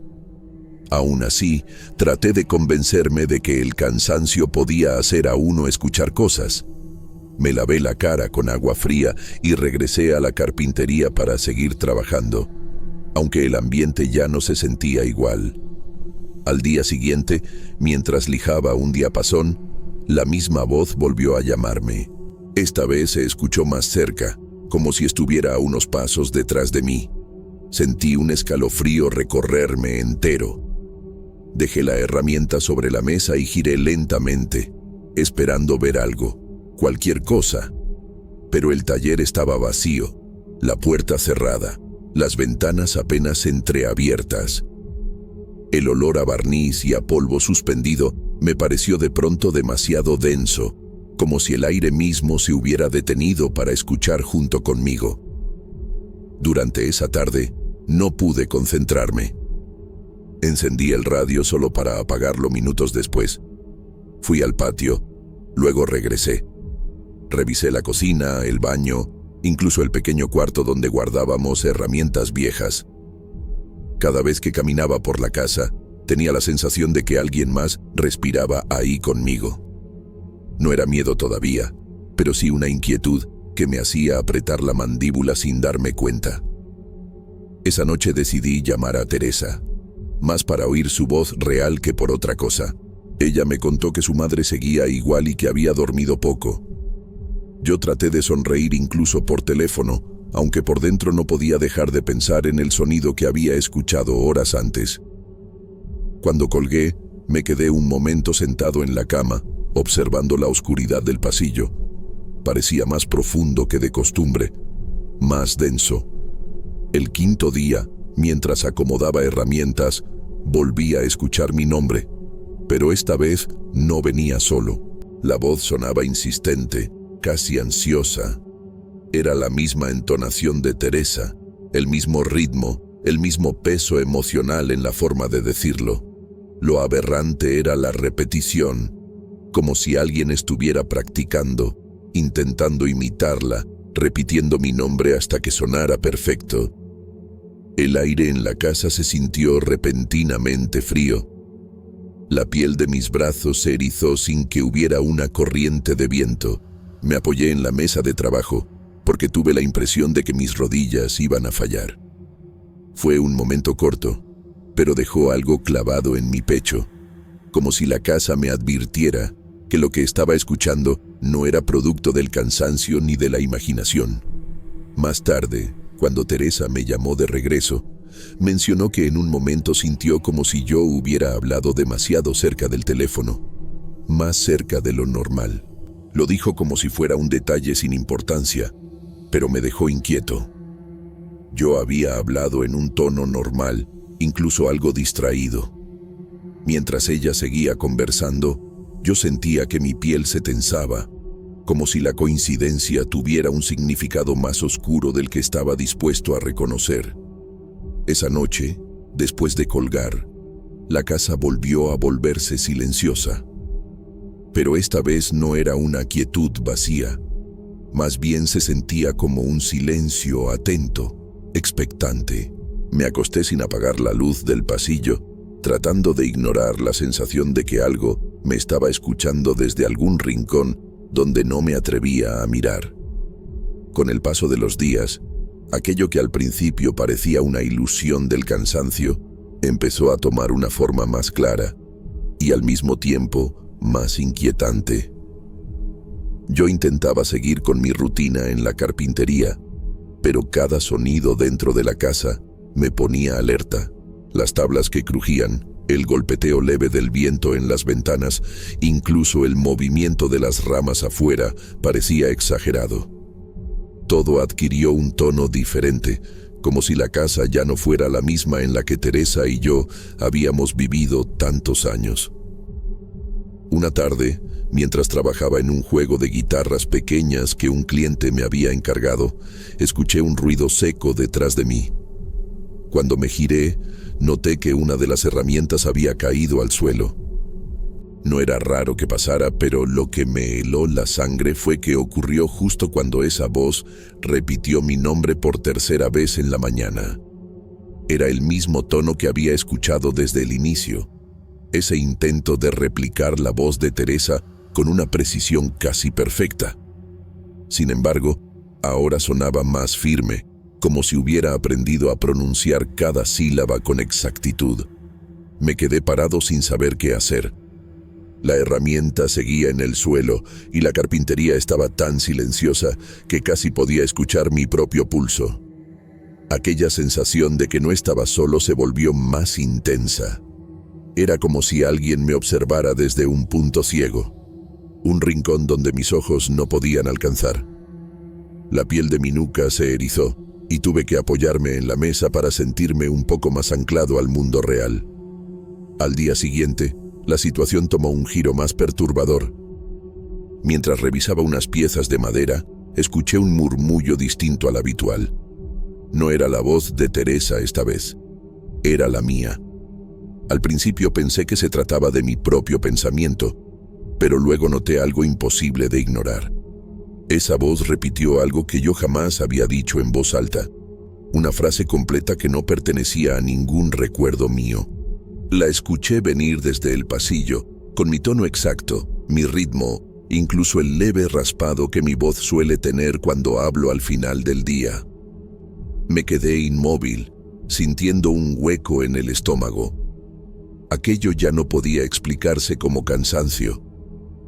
Aún así, traté de convencerme de que el cansancio podía hacer a uno escuchar cosas. Me lavé la cara con agua fría y regresé a la carpintería para seguir trabajando, aunque el ambiente ya no se sentía igual. Al día siguiente, mientras lijaba un diapasón, la misma voz volvió a llamarme. Esta vez se escuchó más cerca, como si estuviera a unos pasos detrás de mí. Sentí un escalofrío recorrerme entero. Dejé la herramienta sobre la mesa y giré lentamente, esperando ver algo, cualquier cosa. Pero el taller estaba vacío, la puerta cerrada, las ventanas apenas entreabiertas. El olor a barniz y a polvo suspendido me pareció de pronto demasiado denso, como si el aire mismo se hubiera detenido para escuchar junto conmigo. Durante esa tarde, no pude concentrarme. Encendí el radio solo para apagarlo minutos después. Fui al patio, luego regresé. Revisé la cocina, el baño, incluso el pequeño cuarto donde guardábamos herramientas viejas. Cada vez que caminaba por la casa, tenía la sensación de que alguien más respiraba ahí conmigo. No era miedo todavía, pero sí una inquietud que me hacía apretar la mandíbula sin darme cuenta. Esa noche decidí llamar a Teresa, más para oír su voz real que por otra cosa. Ella me contó que su madre seguía igual y que había dormido poco. Yo traté de sonreír incluso por teléfono, aunque por dentro no podía dejar de pensar en el sonido que había escuchado horas antes. Cuando colgué, me quedé un momento sentado en la cama, observando la oscuridad del pasillo. Parecía más profundo que de costumbre, más denso. El quinto día, mientras acomodaba herramientas, volví a escuchar mi nombre, pero esta vez no venía solo. La voz sonaba insistente, casi ansiosa. Era la misma entonación de Teresa, el mismo ritmo, el mismo peso emocional en la forma de decirlo. Lo aberrante era la repetición, como si alguien estuviera practicando, intentando imitarla, repitiendo mi nombre hasta que sonara perfecto. El aire en la casa se sintió repentinamente frío. La piel de mis brazos se erizó sin que hubiera una corriente de viento. Me apoyé en la mesa de trabajo, porque tuve la impresión de que mis rodillas iban a fallar. Fue un momento corto, pero dejó algo clavado en mi pecho, como si la casa me advirtiera que lo que estaba escuchando no era producto del cansancio ni de la imaginación. Más tarde, cuando Teresa me llamó de regreso, mencionó que en un momento sintió como si yo hubiera hablado demasiado cerca del teléfono, más cerca de lo normal. Lo dijo como si fuera un detalle sin importancia, pero me dejó inquieto. Yo había hablado en un tono normal, incluso algo distraído. Mientras ella seguía conversando, yo sentía que mi piel se tensaba, como si la coincidencia tuviera un significado más oscuro del que estaba dispuesto a reconocer. Esa noche, después de colgar, la casa volvió a volverse silenciosa. Pero esta vez no era una quietud vacía, más bien se sentía como un silencio atento, expectante. Me acosté sin apagar la luz del pasillo, tratando de ignorar la sensación de que algo me estaba escuchando desde algún rincón donde no me atrevía a mirar. Con el paso de los días, aquello que al principio parecía una ilusión del cansancio, empezó a tomar una forma más clara y al mismo tiempo más inquietante. Yo intentaba seguir con mi rutina en la carpintería, pero cada sonido dentro de la casa me ponía alerta. Las tablas que crujían, el golpeteo leve del viento en las ventanas, incluso el movimiento de las ramas afuera parecía exagerado. Todo adquirió un tono diferente, como si la casa ya no fuera la misma en la que Teresa y yo habíamos vivido tantos años. Una tarde, mientras trabajaba en un juego de guitarras pequeñas que un cliente me había encargado, escuché un ruido seco detrás de mí. Cuando me giré, noté que una de las herramientas había caído al suelo. No era raro que pasara, pero lo que me heló la sangre fue que ocurrió justo cuando esa voz repitió mi nombre por tercera vez en la mañana. Era el mismo tono que había escuchado desde el inicio, ese intento de replicar la voz de Teresa con una precisión casi perfecta. Sin embargo, ahora sonaba más firme, como si hubiera aprendido a pronunciar cada sílaba con exactitud. Me quedé parado sin saber qué hacer. La herramienta seguía en el suelo y la carpintería estaba tan silenciosa que casi podía escuchar mi propio pulso. Aquella sensación de que no estaba solo se volvió más intensa. Era como si alguien me observara desde un punto ciego, un rincón donde mis ojos no podían alcanzar. La piel de mi nuca se erizó y tuve que apoyarme en la mesa para sentirme un poco más anclado al mundo real. Al día siguiente, la situación tomó un giro más perturbador. Mientras revisaba unas piezas de madera, escuché un murmullo distinto al habitual. No era la voz de Teresa esta vez, era la mía. Al principio pensé que se trataba de mi propio pensamiento, pero luego noté algo imposible de ignorar. Esa voz repitió algo que yo jamás había dicho en voz alta, una frase completa que no pertenecía a ningún recuerdo mío. La escuché venir desde el pasillo, con mi tono exacto, mi ritmo, incluso el leve raspado que mi voz suele tener cuando hablo al final del día. Me quedé inmóvil, sintiendo un hueco en el estómago. Aquello ya no podía explicarse como cansancio.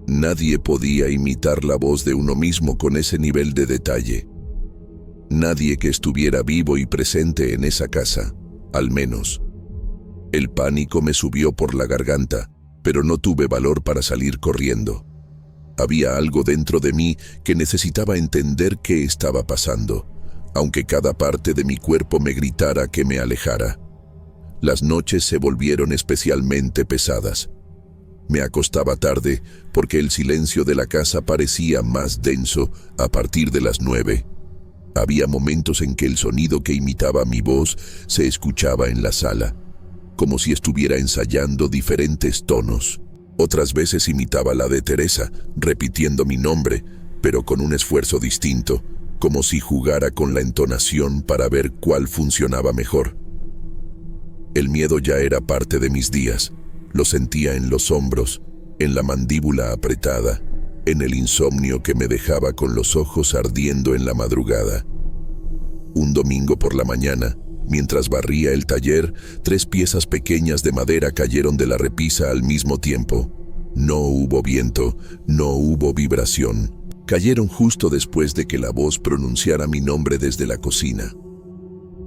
Nadie podía imitar la voz de uno mismo con ese nivel de detalle. Nadie que estuviera vivo y presente en esa casa, al menos. El pánico me subió por la garganta, pero no tuve valor para salir corriendo. Había algo dentro de mí que necesitaba entender qué estaba pasando, aunque cada parte de mi cuerpo me gritara que me alejara. Las noches se volvieron especialmente pesadas. Me acostaba tarde porque el silencio de la casa parecía más denso a partir de las 9. Había momentos en que el sonido que imitaba mi voz se escuchaba en la sala, como si estuviera ensayando diferentes tonos. Otras veces imitaba la de Teresa, repitiendo mi nombre, pero con un esfuerzo distinto, como si jugara con la entonación para ver cuál funcionaba mejor. El miedo ya era parte de mis días. Lo sentía en los hombros, en la mandíbula apretada, en el insomnio que me dejaba con los ojos ardiendo en la madrugada. Un domingo por la mañana, mientras barría el taller, 3 piezas pequeñas de madera cayeron de la repisa al mismo tiempo. No hubo viento, no hubo vibración. Cayeron justo después de que la voz pronunciara mi nombre desde la cocina.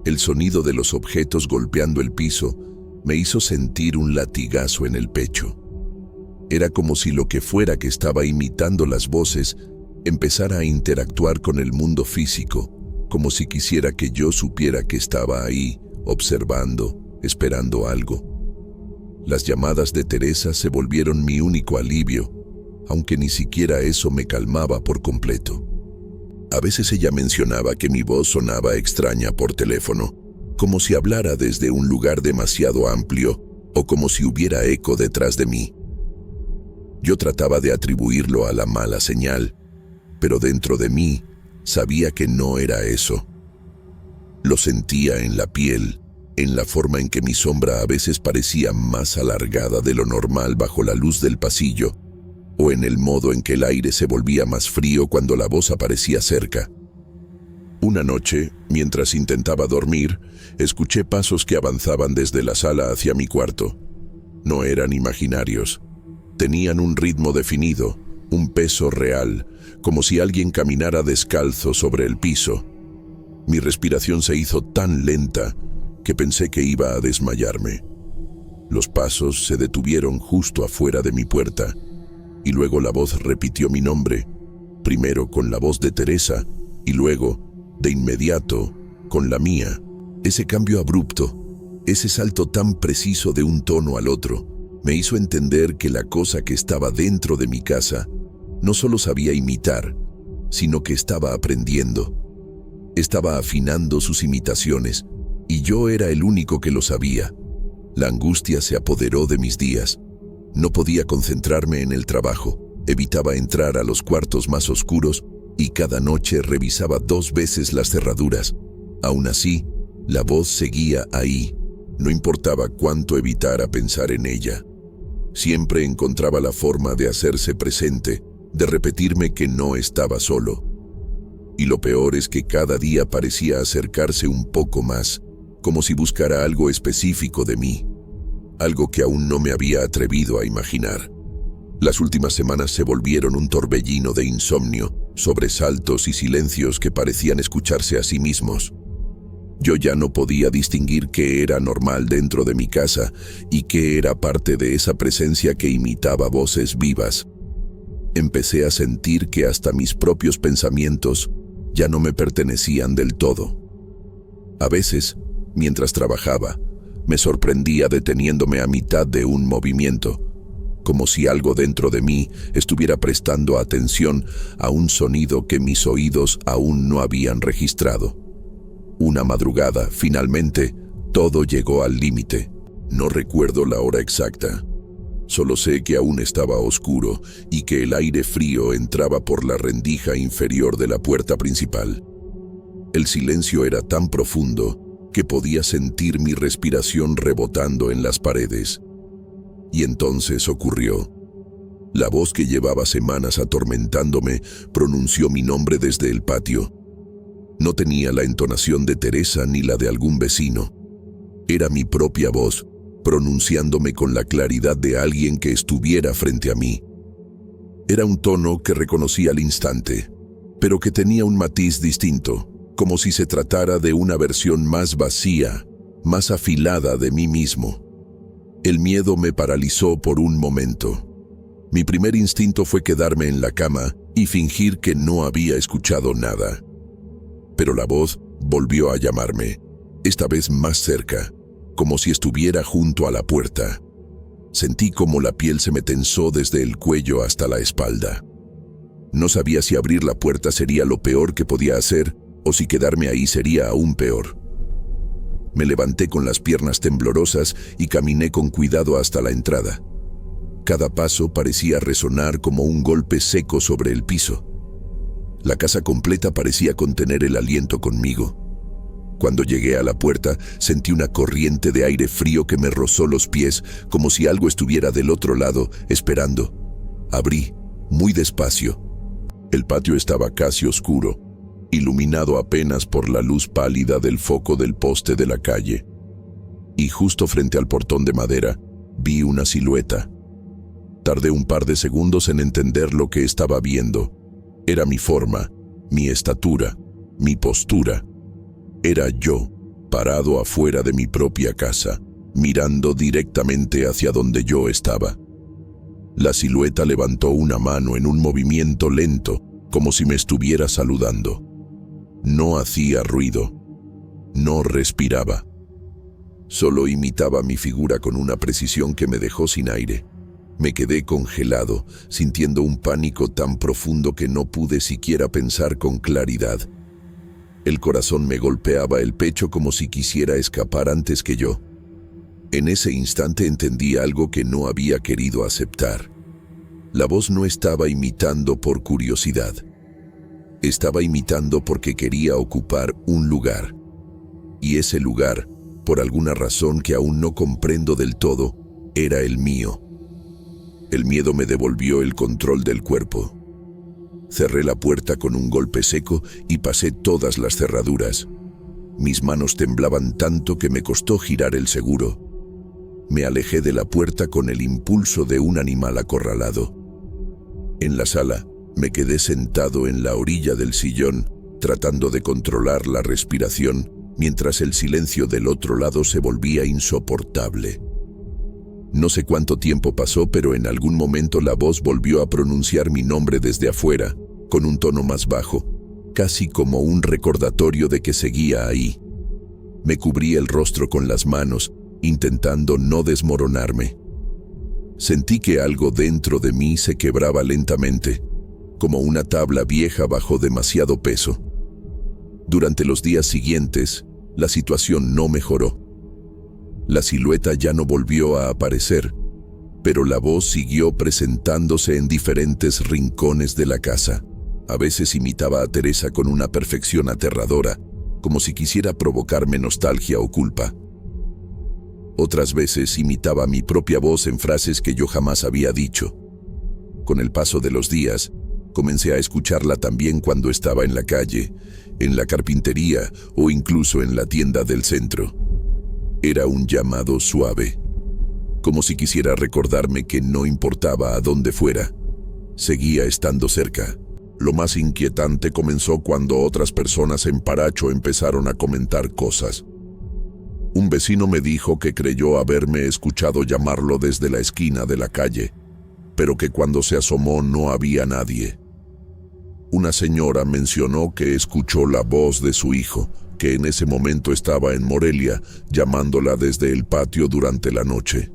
El sonido de los objetos golpeando el piso me hizo sentir un latigazo en el pecho. Era como si lo que fuera que estaba imitando las voces empezara a interactuar con el mundo físico, como si quisiera que yo supiera que estaba ahí, observando, esperando algo. Las llamadas de Teresa se volvieron mi único alivio, aunque ni siquiera eso me calmaba por completo. A veces ella mencionaba que mi voz sonaba extraña por teléfono, como si hablara desde un lugar demasiado amplio o como si hubiera eco detrás de mí. Yo trataba de atribuirlo a la mala señal, pero dentro de mí sabía que no era eso. Lo sentía en la piel, en la forma en que mi sombra a veces parecía más alargada de lo normal bajo la luz del pasillo, o en el modo en que el aire se volvía más frío cuando la voz aparecía cerca. Una noche, mientras intentaba dormir, escuché pasos que avanzaban desde la sala hacia mi cuarto. No eran imaginarios. Tenían un ritmo definido, un peso real, como si alguien caminara descalzo sobre el piso. Mi respiración se hizo tan lenta que pensé que iba a desmayarme. Los pasos se detuvieron justo afuera de mi puerta, y luego la voz repitió mi nombre, primero con la voz de Teresa, y luego, de inmediato, con la mía. Ese cambio abrupto, ese salto tan preciso de un tono al otro, me hizo entender que la cosa que estaba dentro de mi casa no solo sabía imitar, sino que estaba aprendiendo. Estaba afinando sus imitaciones, y yo era el único que lo sabía. La angustia se apoderó de mis días. No podía concentrarme en el trabajo, evitaba entrar a los cuartos más oscuros y cada noche revisaba 2 veces las cerraduras. Aún así, la voz seguía ahí, no importaba cuánto evitara pensar en ella. Siempre encontraba la forma de hacerse presente, de repetirme que no estaba solo. Y lo peor es que cada día parecía acercarse un poco más, como si buscara algo específico de mí, algo que aún no me había atrevido a imaginar. Las últimas semanas se volvieron un torbellino de insomnio, sobresaltos y silencios que parecían escucharse a sí mismos. Yo ya no podía distinguir qué era normal dentro de mi casa y qué era parte de esa presencia que imitaba voces vivas. Empecé a sentir que hasta mis propios pensamientos ya no me pertenecían del todo. A veces, mientras trabajaba, me sorprendía deteniéndome a mitad de un movimiento, como si algo dentro de mí estuviera prestando atención a un sonido que mis oídos aún no habían registrado. Una madrugada, finalmente, todo llegó al límite. No recuerdo la hora exacta. Solo sé que aún estaba oscuro y que el aire frío entraba por la rendija inferior de la puerta principal. El silencio era tan profundo que podía sentir mi respiración rebotando en las paredes. Y entonces ocurrió. La voz que llevaba semanas atormentándome pronunció mi nombre desde el patio. No tenía la entonación de Teresa ni la de algún vecino. Era mi propia voz, pronunciándome con la claridad de alguien que estuviera frente a mí. Era un tono que reconocí al instante, pero que tenía un matiz distinto, como si se tratara de una versión más vacía, más afilada de mí mismo. El miedo me paralizó por un momento. Mi primer instinto fue quedarme en la cama y fingir que no había escuchado nada. Pero la voz volvió a llamarme, esta vez más cerca, como si estuviera junto a la puerta. Sentí como la piel se me tensó desde el cuello hasta la espalda. No sabía si abrir la puerta sería lo peor que podía hacer o si quedarme ahí sería aún peor. Me levanté con las piernas temblorosas y caminé con cuidado hasta la entrada. Cada paso parecía resonar como un golpe seco sobre el piso. La casa completa parecía contener el aliento conmigo. Cuando llegué a la puerta, sentí una corriente de aire frío que me rozó los pies, como si algo estuviera del otro lado, esperando. Abrí, muy despacio. El patio estaba casi oscuro, iluminado apenas por la luz pálida del foco del poste de la calle. Y justo frente al portón de madera, vi una silueta. Tardé un par de segundos en entender lo que estaba viendo. Era mi forma, mi estatura, mi postura. Era yo, parado afuera de mi propia casa, mirando directamente hacia donde yo estaba. La silueta levantó una mano en un movimiento lento, como si me estuviera saludando. No hacía ruido, no respiraba. Solo imitaba mi figura con una precisión que me dejó sin aire. Me quedé congelado, sintiendo un pánico tan profundo que no pude siquiera pensar con claridad. El corazón me golpeaba el pecho como si quisiera escapar antes que yo. En ese instante entendí algo que no había querido aceptar. La voz no estaba imitando por curiosidad. Estaba imitando porque quería ocupar un lugar. Y ese lugar, por alguna razón que aún no comprendo del todo, era el mío. El miedo me devolvió el control del cuerpo. Cerré la puerta con un golpe seco y pasé todas las cerraduras. Mis manos temblaban tanto que me costó girar el seguro. Me alejé de la puerta con el impulso de un animal acorralado. En la sala, me quedé sentado en la orilla del sillón, tratando de controlar la respiración, mientras el silencio del otro lado se volvía insoportable. No sé cuánto tiempo pasó, pero en algún momento la voz volvió a pronunciar mi nombre desde afuera, con un tono más bajo, casi como un recordatorio de que seguía ahí. Me cubrí el rostro con las manos, intentando no desmoronarme. Sentí que algo dentro de mí se quebraba lentamente, como una tabla vieja bajo demasiado peso. Durante los días siguientes, la situación no mejoró. La silueta ya no volvió a aparecer, pero la voz siguió presentándose en diferentes rincones de la casa. A veces imitaba a Teresa con una perfección aterradora, como si quisiera provocarme nostalgia o culpa. Otras veces imitaba mi propia voz en frases que yo jamás había dicho. Con el paso de los días, Comencé a escucharla también cuando estaba en la calle, en la carpintería o incluso en la tienda del centro. Era un llamado suave, como si quisiera recordarme que no importaba a dónde fuera, seguía estando cerca. Lo más inquietante comenzó cuando otras personas en Paracho empezaron a comentar cosas. Un vecino me dijo que creyó haberme escuchado llamarlo desde la esquina de la calle, pero que cuando se asomó no había nadie. Una señora mencionó que escuchó la voz de su hijo, que en ese momento estaba en Morelia, llamándola desde el patio durante la noche.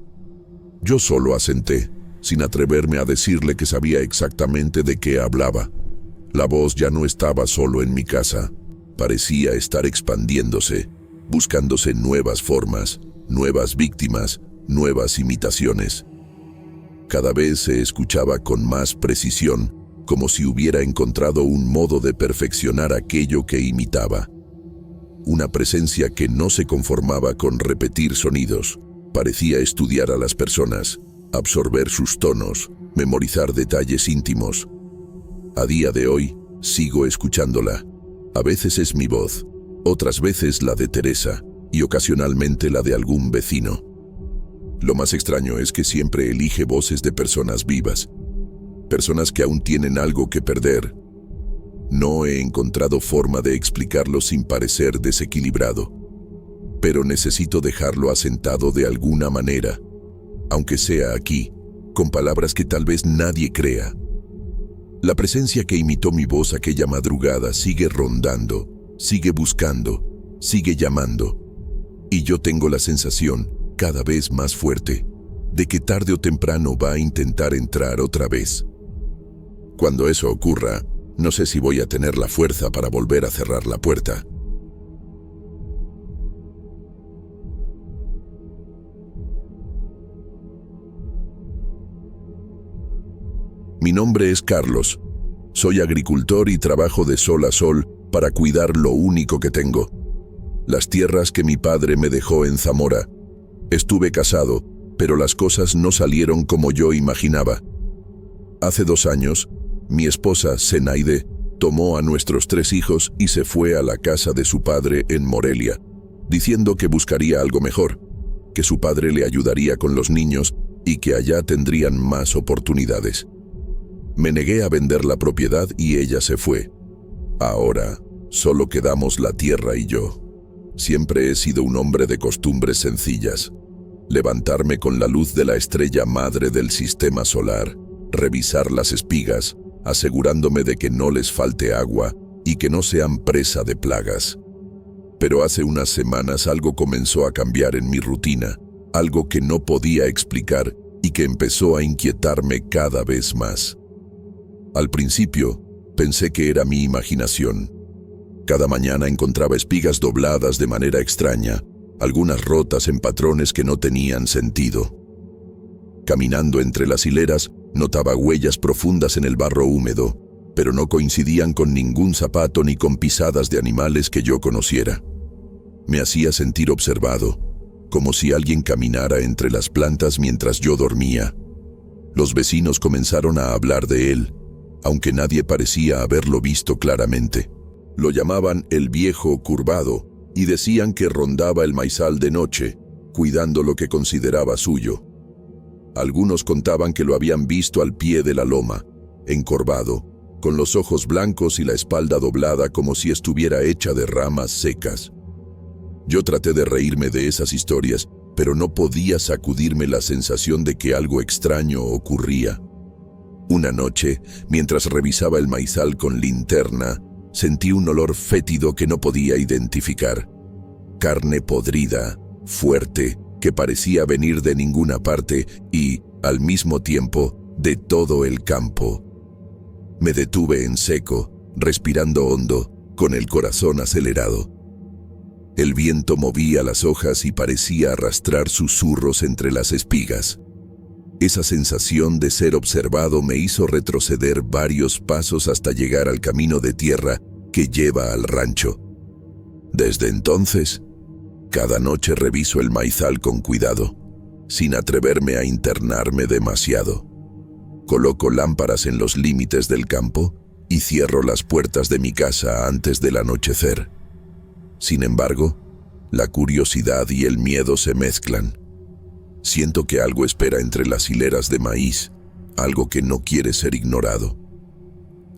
Yo solo asenté, sin atreverme a decirle que sabía exactamente de qué hablaba. La voz ya no estaba solo en mi casa, parecía estar expandiéndose, buscándose nuevas formas, nuevas víctimas, nuevas imitaciones. Cada vez se escuchaba con más precisión, como si hubiera encontrado un modo de perfeccionar aquello que imitaba. Una presencia que no se conformaba con repetir sonidos, parecía estudiar a las personas, absorber sus tonos, memorizar detalles íntimos. A día de hoy, sigo escuchándola. A veces es mi voz, otras veces la de Teresa y ocasionalmente la de algún vecino. Lo más extraño es que siempre elige voces de personas vivas, personas que aún tienen algo que perder. No he encontrado forma de explicarlo sin parecer desequilibrado, pero necesito dejarlo asentado de alguna manera, aunque sea aquí, con palabras que tal vez nadie crea. La presencia que imitó mi voz aquella madrugada sigue rondando, sigue buscando, sigue llamando. Y yo tengo la sensación, cada vez más fuerte, de que tarde o temprano va a intentar entrar otra vez. Cuando eso ocurra, no sé si voy a tener la fuerza para volver a cerrar la puerta. Mi nombre es Carlos. Soy agricultor y trabajo de sol a sol para cuidar lo único que tengo: las tierras que mi padre me dejó en Zamora. Estuve casado, pero las cosas no salieron como yo imaginaba. Hace 2 años, mi esposa, Zenaide, tomó a nuestros 3 hijos y se fue a la casa de su padre en Morelia, diciendo que buscaría algo mejor, que su padre le ayudaría con los niños y que allá tendrían más oportunidades. Me negué a vender la propiedad y ella se fue. Ahora, solo quedamos la tierra y yo. Siempre he sido un hombre de costumbres sencillas. Levantarme con la luz de la estrella madre del sistema solar, revisar las espigas, asegurándome de que no les falte agua y que no sean presa de plagas. Pero hace unas semanas algo comenzó a cambiar en mi rutina, algo que no podía explicar y que empezó a inquietarme cada vez más. Al principio, pensé que era mi imaginación. Cada mañana encontraba espigas dobladas de manera extraña, algunas rotas en patrones que no tenían sentido. Caminando entre las hileras, notaba huellas profundas en el barro húmedo, pero no coincidían con ningún zapato ni con pisadas de animales que yo conociera. Me hacía sentir observado, como si alguien caminara entre las plantas mientras yo dormía. Los vecinos comenzaron a hablar de él, aunque nadie parecía haberlo visto claramente. Lo llamaban el viejo curvado y decían que rondaba el maizal de noche, cuidando lo que consideraba suyo. Algunos contaban que lo habían visto al pie de la loma, encorvado, con los ojos blancos y la espalda doblada como si estuviera hecha de ramas secas. Yo traté de reírme de esas historias, pero no podía sacudirme la sensación de que algo extraño ocurría. Una noche, mientras revisaba el maizal con linterna, sentí un olor fétido que no podía identificar. Carne podrida, fuerte, que parecía venir de ninguna parte y, al mismo tiempo, de todo el campo. Me detuve en seco, respirando hondo, con el corazón acelerado. El viento movía las hojas y parecía arrastrar susurros entre las espigas. Esa sensación de ser observado me hizo retroceder varios pasos hasta llegar al camino de tierra que lleva al rancho. Desde entonces, cada noche reviso el maizal con cuidado, sin atreverme a internarme demasiado. Coloco lámparas en los límites del campo y cierro las puertas de mi casa antes del anochecer. Sin embargo, la curiosidad y el miedo se mezclan. Siento que algo espera entre las hileras de maíz, algo que no quiere ser ignorado.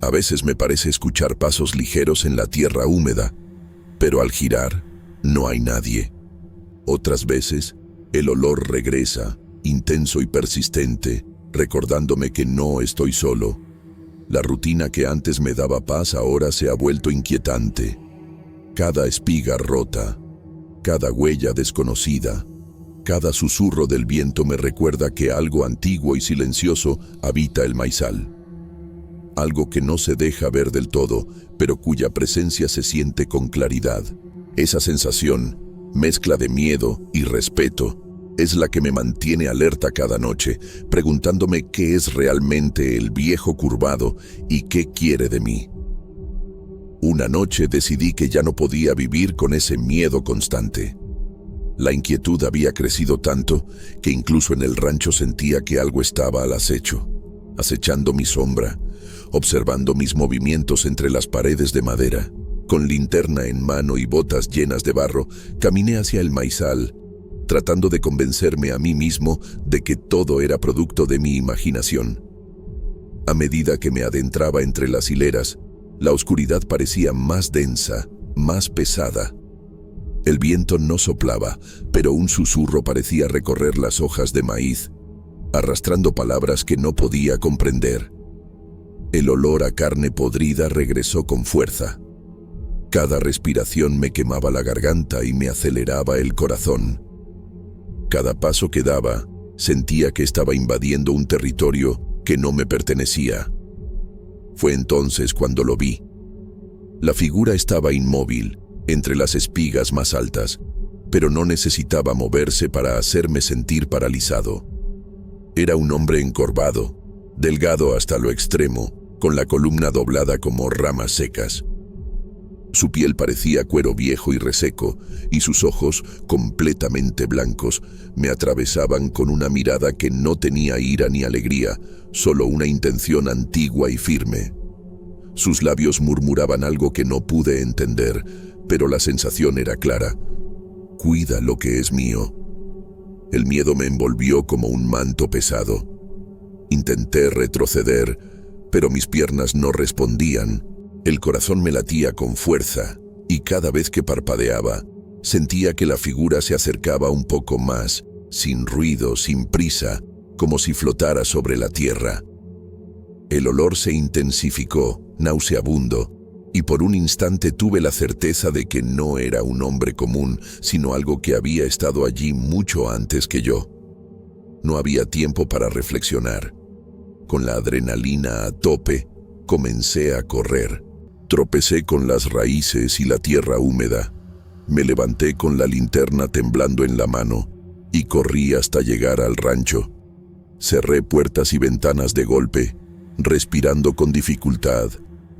A veces me parece escuchar pasos ligeros en la tierra húmeda, pero al girar, no hay nadie. Otras veces, el olor regresa, intenso y persistente, recordándome que no estoy solo. La rutina que antes me daba paz ahora se ha vuelto inquietante. Cada espiga rota, cada huella desconocida, cada susurro del viento me recuerda que algo antiguo y silencioso habita el maizal. Algo que no se deja ver del todo, pero cuya presencia se siente con claridad. Esa sensación, mezcla de miedo y respeto, es la que me mantiene alerta cada noche, preguntándome qué es realmente el viejo curvado y qué quiere de mí. Una noche decidí que ya no podía vivir con ese miedo constante. La inquietud había crecido tanto que incluso en el rancho sentía que algo estaba al acecho, acechando mi sombra, observando mis movimientos entre las paredes de madera. Con linterna en mano y botas llenas de barro, caminé hacia el maizal, tratando de convencerme a mí mismo de que todo era producto de mi imaginación. A medida que me adentraba entre las hileras, la oscuridad parecía más densa, más pesada. El viento no soplaba, pero un susurro parecía recorrer las hojas de maíz, arrastrando palabras que no podía comprender. El olor a carne podrida regresó con fuerza. Cada respiración me quemaba la garganta y me aceleraba el corazón. Cada paso que daba, sentía que estaba invadiendo un territorio que no me pertenecía. Fue entonces cuando lo vi. La figura estaba inmóvil, entre las espigas más altas, pero no necesitaba moverse para hacerme sentir paralizado. Era un hombre encorvado, delgado hasta lo extremo, con la columna doblada como ramas secas. Su piel parecía cuero viejo y reseco, y sus ojos, completamente blancos, me atravesaban con una mirada que no tenía ira ni alegría, solo una intención antigua y firme. Sus labios murmuraban algo que no pude entender, pero la sensación era clara. Cuida lo que es mío. El miedo me envolvió como un manto pesado. Intenté retroceder, pero mis piernas no respondían. El corazón me latía con fuerza, y cada vez que parpadeaba, sentía que la figura se acercaba un poco más, sin ruido, sin prisa, como si flotara sobre la tierra. El olor se intensificó, nauseabundo, y por un instante tuve la certeza de que no era un hombre común, sino algo que había estado allí mucho antes que yo. No había tiempo para reflexionar. Con la adrenalina a tope, comencé a correr. Tropecé con las raíces y la tierra húmeda. Me levanté con la linterna temblando en la mano y corrí hasta llegar al rancho. Cerré puertas y ventanas de golpe, respirando con dificultad,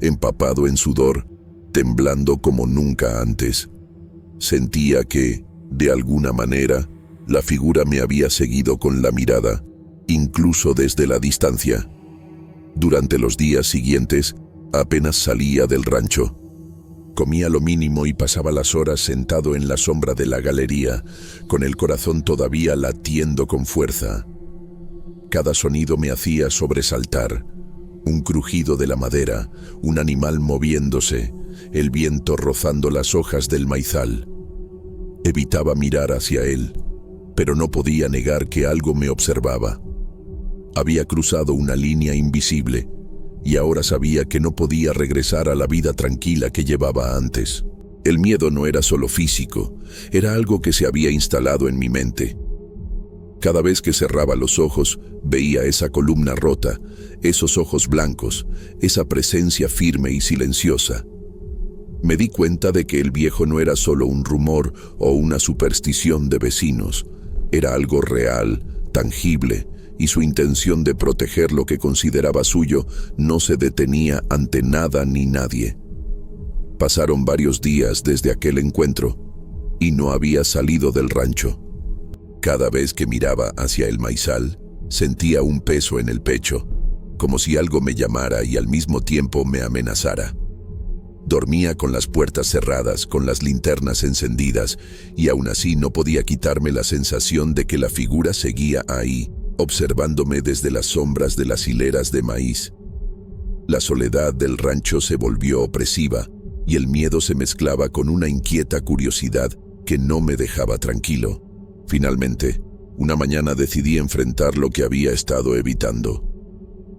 empapado en sudor, temblando como nunca antes. Sentía que, de alguna manera, la figura me había seguido con la mirada, incluso desde la distancia. Durante los días siguientes, apenas salía del rancho. Comía lo mínimo y pasaba las horas sentado en la sombra de la galería, con el corazón todavía latiendo con fuerza. Cada sonido me hacía sobresaltar. Un crujido de la madera, un animal moviéndose, el viento rozando las hojas del maizal. Evitaba mirar hacia él, pero no podía negar que algo me observaba. Había cruzado una línea invisible, y ahora sabía que no podía regresar a la vida tranquila que llevaba antes. El miedo no era solo físico, era algo que se había instalado en mi mente. Cada vez que cerraba los ojos, veía esa columna rota, esos ojos blancos, esa presencia firme y silenciosa. Me di cuenta de que el viejo no era solo un rumor o una superstición de vecinos, era algo real, tangible, y su intención de proteger lo que consideraba suyo no se detenía ante nada ni nadie. Pasaron varios días desde aquel encuentro, y no había salido del rancho. Cada vez que miraba hacia el maizal, sentía un peso en el pecho. como si algo me llamara y al mismo tiempo me amenazara. Dormía con las puertas cerradas, con las linternas encendidas, y aún así no podía quitarme la sensación de que la figura seguía ahí, observándome desde las sombras de las hileras de maíz. La soledad del rancho se volvió opresiva, y el miedo se mezclaba con una inquieta curiosidad que no me dejaba tranquilo. Finalmente, una mañana decidí enfrentar lo que había estado evitando.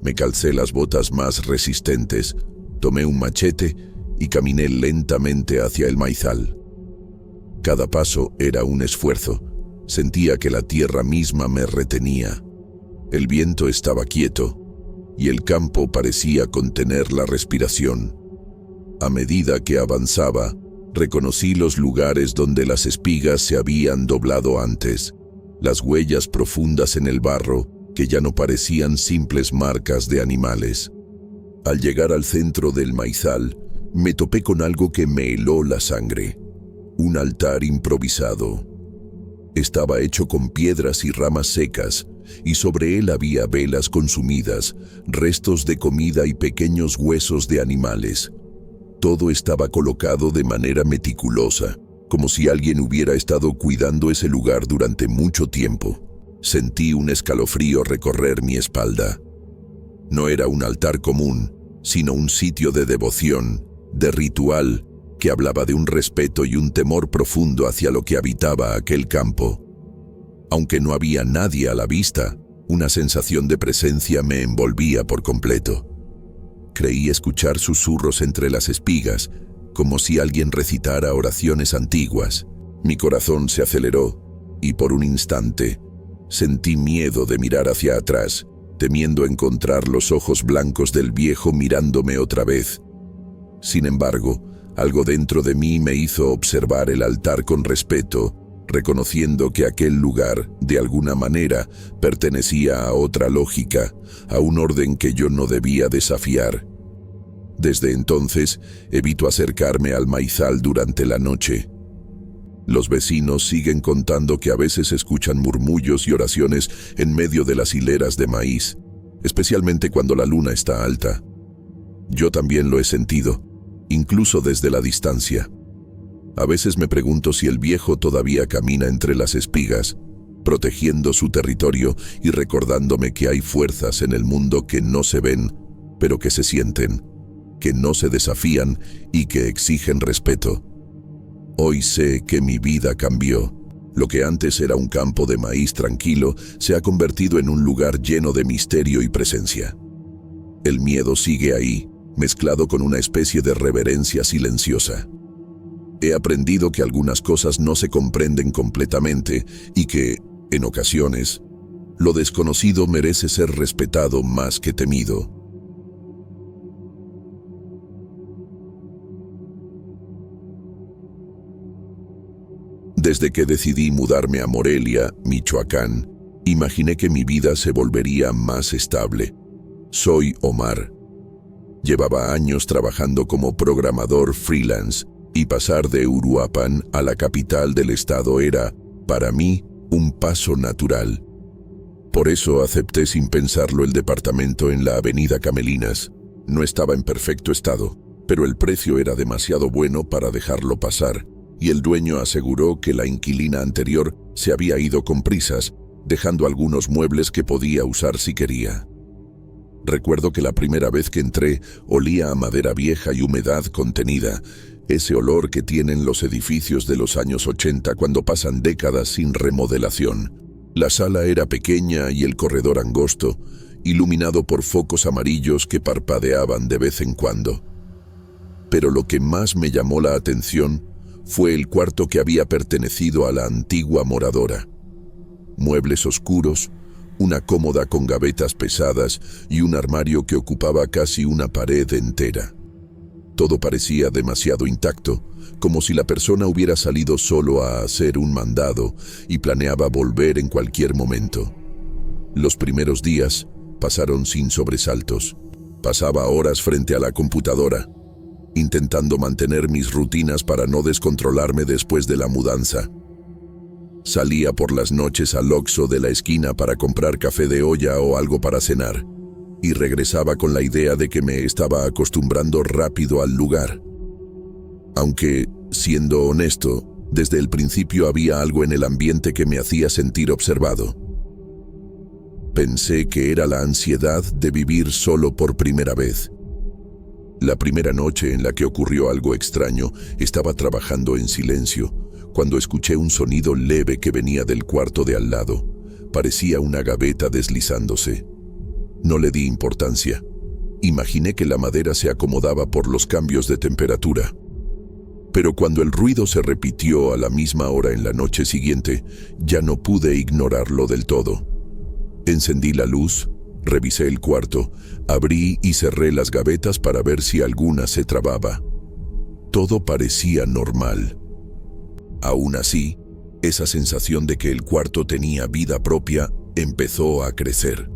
Me calcé las botas más resistentes, tomé un machete y caminé lentamente hacia el maizal. Cada paso era un esfuerzo. Sentía que la tierra misma me retenía. El viento estaba quieto y el campo parecía contener la respiración. A medida que avanzaba, reconocí los lugares donde las espigas se habían doblado antes, las huellas profundas en el barro que ya no parecían simples marcas de animales. Al llegar al centro del maizal, me topé con algo que me heló la sangre. Un altar improvisado. Estaba hecho con piedras y ramas secas, y sobre él había velas consumidas, restos de comida y pequeños huesos de animales. Todo estaba colocado de manera meticulosa, como si alguien hubiera estado cuidando ese lugar durante mucho tiempo. Sentí un escalofrío recorrer mi espalda. No era un altar común, sino un sitio de devoción, de ritual, que hablaba de un respeto y un temor profundo hacia lo que habitaba aquel campo. Aunque no había nadie a la vista, una sensación de presencia me envolvía por completo. Creí escuchar susurros entre las espigas, como si alguien recitara oraciones antiguas. Mi corazón se aceleró, y por un instante, sentí miedo de mirar hacia atrás, temiendo encontrar los ojos blancos del viejo mirándome otra vez. Sin embargo, algo dentro de mí me hizo observar el altar con respeto, reconociendo que aquel lugar, de alguna manera, pertenecía a otra lógica, a un orden que yo no debía desafiar. Desde entonces, evito acercarme al maizal durante la noche. Los vecinos siguen contando que a veces escuchan murmullos y oraciones en medio de las hileras de maíz, especialmente cuando la luna está alta. Yo también lo he sentido, incluso desde la distancia. A veces me pregunto si el viejo todavía camina entre las espigas, protegiendo su territorio y recordándome que hay fuerzas en el mundo que no se ven, pero que se sienten, que no se desafían y que exigen respeto. Hoy sé que mi vida cambió. Lo que antes era un campo de maíz tranquilo se ha convertido en un lugar lleno de misterio y presencia. El miedo sigue ahí, mezclado con una especie de reverencia silenciosa. He aprendido que algunas cosas no se comprenden completamente y que, en ocasiones, lo desconocido merece ser respetado más que temido. Desde que decidí mudarme a Morelia, Michoacán, imaginé que mi vida se volvería más estable. Soy Omar. Llevaba años trabajando como programador freelance y pasar de Uruapan a la capital del estado era, para mí, un paso natural. Por eso acepté sin pensarlo el departamento en la avenida Camelinas. No estaba en perfecto estado, pero el precio era demasiado bueno para dejarlo pasar, y el dueño aseguró que la inquilina anterior se había ido con prisas, dejando algunos muebles que podía usar si quería. Recuerdo que la primera vez que entré olía a madera vieja y humedad contenida, ese olor que tienen los edificios de los años 80 cuando pasan décadas sin remodelación. La sala era pequeña y el corredor angosto, iluminado por focos amarillos que parpadeaban de vez en cuando. Pero lo que más me llamó la atención fue el cuarto que había pertenecido a la antigua moradora. Muebles oscuros, una cómoda con gavetas pesadas y un armario que ocupaba casi una pared entera. Todo parecía demasiado intacto, como si la persona hubiera salido solo a hacer un mandado y planeaba volver en cualquier momento. Los primeros días pasaron sin sobresaltos. Pasaba horas frente a la computadora, intentando mantener mis rutinas para no descontrolarme después de la mudanza. Salía por las noches al Oxxo de la esquina para comprar café de olla o algo para cenar. y regresaba con la idea de que me estaba acostumbrando rápido al lugar. Aunque, siendo honesto, desde el principio había algo en el ambiente que me hacía sentir observado. Pensé que era la ansiedad de vivir solo por primera vez. La primera noche en la que ocurrió algo extraño, estaba trabajando en silencio, cuando escuché un sonido leve que venía del cuarto de al lado. Parecía una gaveta deslizándose. No le di importancia. Imaginé que la madera se acomodaba por los cambios de temperatura. Pero cuando el ruido se repitió a la misma hora en la noche siguiente, ya no pude ignorarlo del todo. Encendí la luz, revisé el cuarto, abrí y cerré las gavetas para ver si alguna se trababa. Todo parecía normal. Aún así, esa sensación de que el cuarto tenía vida propia empezó a crecer.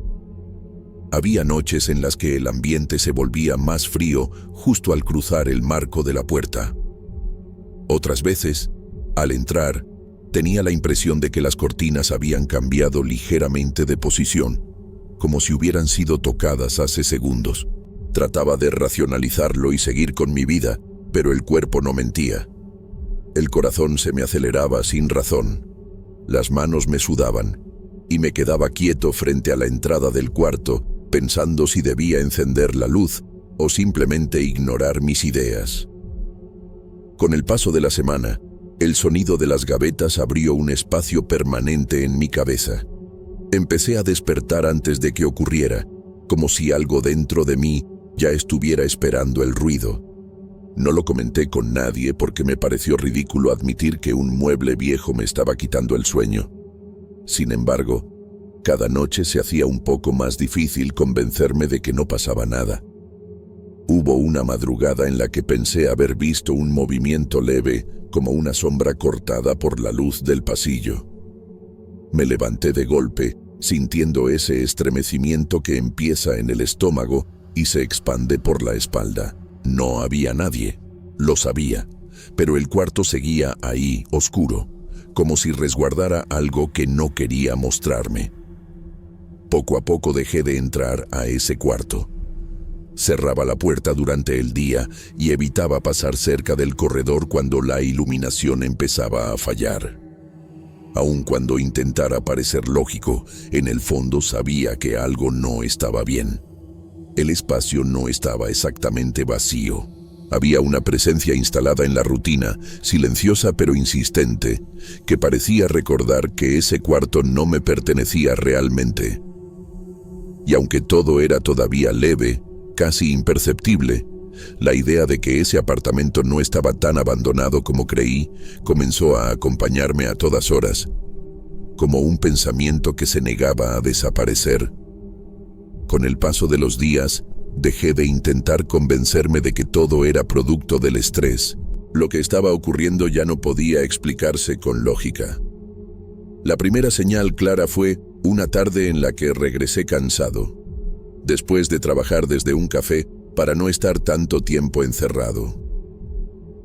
Había noches en las que el ambiente se volvía más frío justo al cruzar el marco de la puerta. Otras veces, al entrar, tenía la impresión de que las cortinas habían cambiado ligeramente de posición, como si hubieran sido tocadas hace segundos. Trataba de racionalizarlo y seguir con mi vida, pero el cuerpo no mentía. El corazón se me aceleraba sin razón. Las manos me sudaban, y me quedaba quieto frente a la entrada del cuarto, pensando si debía encender la luz o simplemente ignorar mis ideas. Con el paso de la semana, el sonido de las gavetas abrió un espacio permanente en mi cabeza. Empecé a despertar antes de que ocurriera, como si algo dentro de mí ya estuviera esperando el ruido. No lo comenté con nadie porque me pareció ridículo admitir que un mueble viejo me estaba quitando el sueño. Sin embargo, cada noche se hacía un poco más difícil convencerme de que no pasaba nada. Hubo una madrugada en la que pensé haber visto un movimiento leve, como una sombra cortada por la luz del pasillo. Me levanté de golpe, sintiendo ese estremecimiento que empieza en el estómago y se expande por la espalda. No había nadie, lo sabía, pero el cuarto seguía ahí, oscuro, como si resguardara algo que no quería mostrarme. Poco a poco dejé de entrar a ese cuarto. Cerraba la puerta durante el día y evitaba pasar cerca del corredor cuando la iluminación empezaba a fallar. Aun cuando intentara parecer lógico, en el fondo sabía que algo no estaba bien. El espacio no estaba exactamente vacío. Había una presencia instalada en la rutina, silenciosa pero insistente, que parecía recordar que ese cuarto no me pertenecía realmente. Y aunque todo era todavía leve, casi imperceptible, la idea de que ese apartamento no estaba tan abandonado como creí comenzó a acompañarme a todas horas, como un pensamiento que se negaba a desaparecer. Con el paso de los días, dejé de intentar convencerme de que todo era producto del estrés. Lo que estaba ocurriendo ya no podía explicarse con lógica. La primera señal clara fue una tarde en la que regresé cansado, después de trabajar desde un café para no estar tanto tiempo encerrado.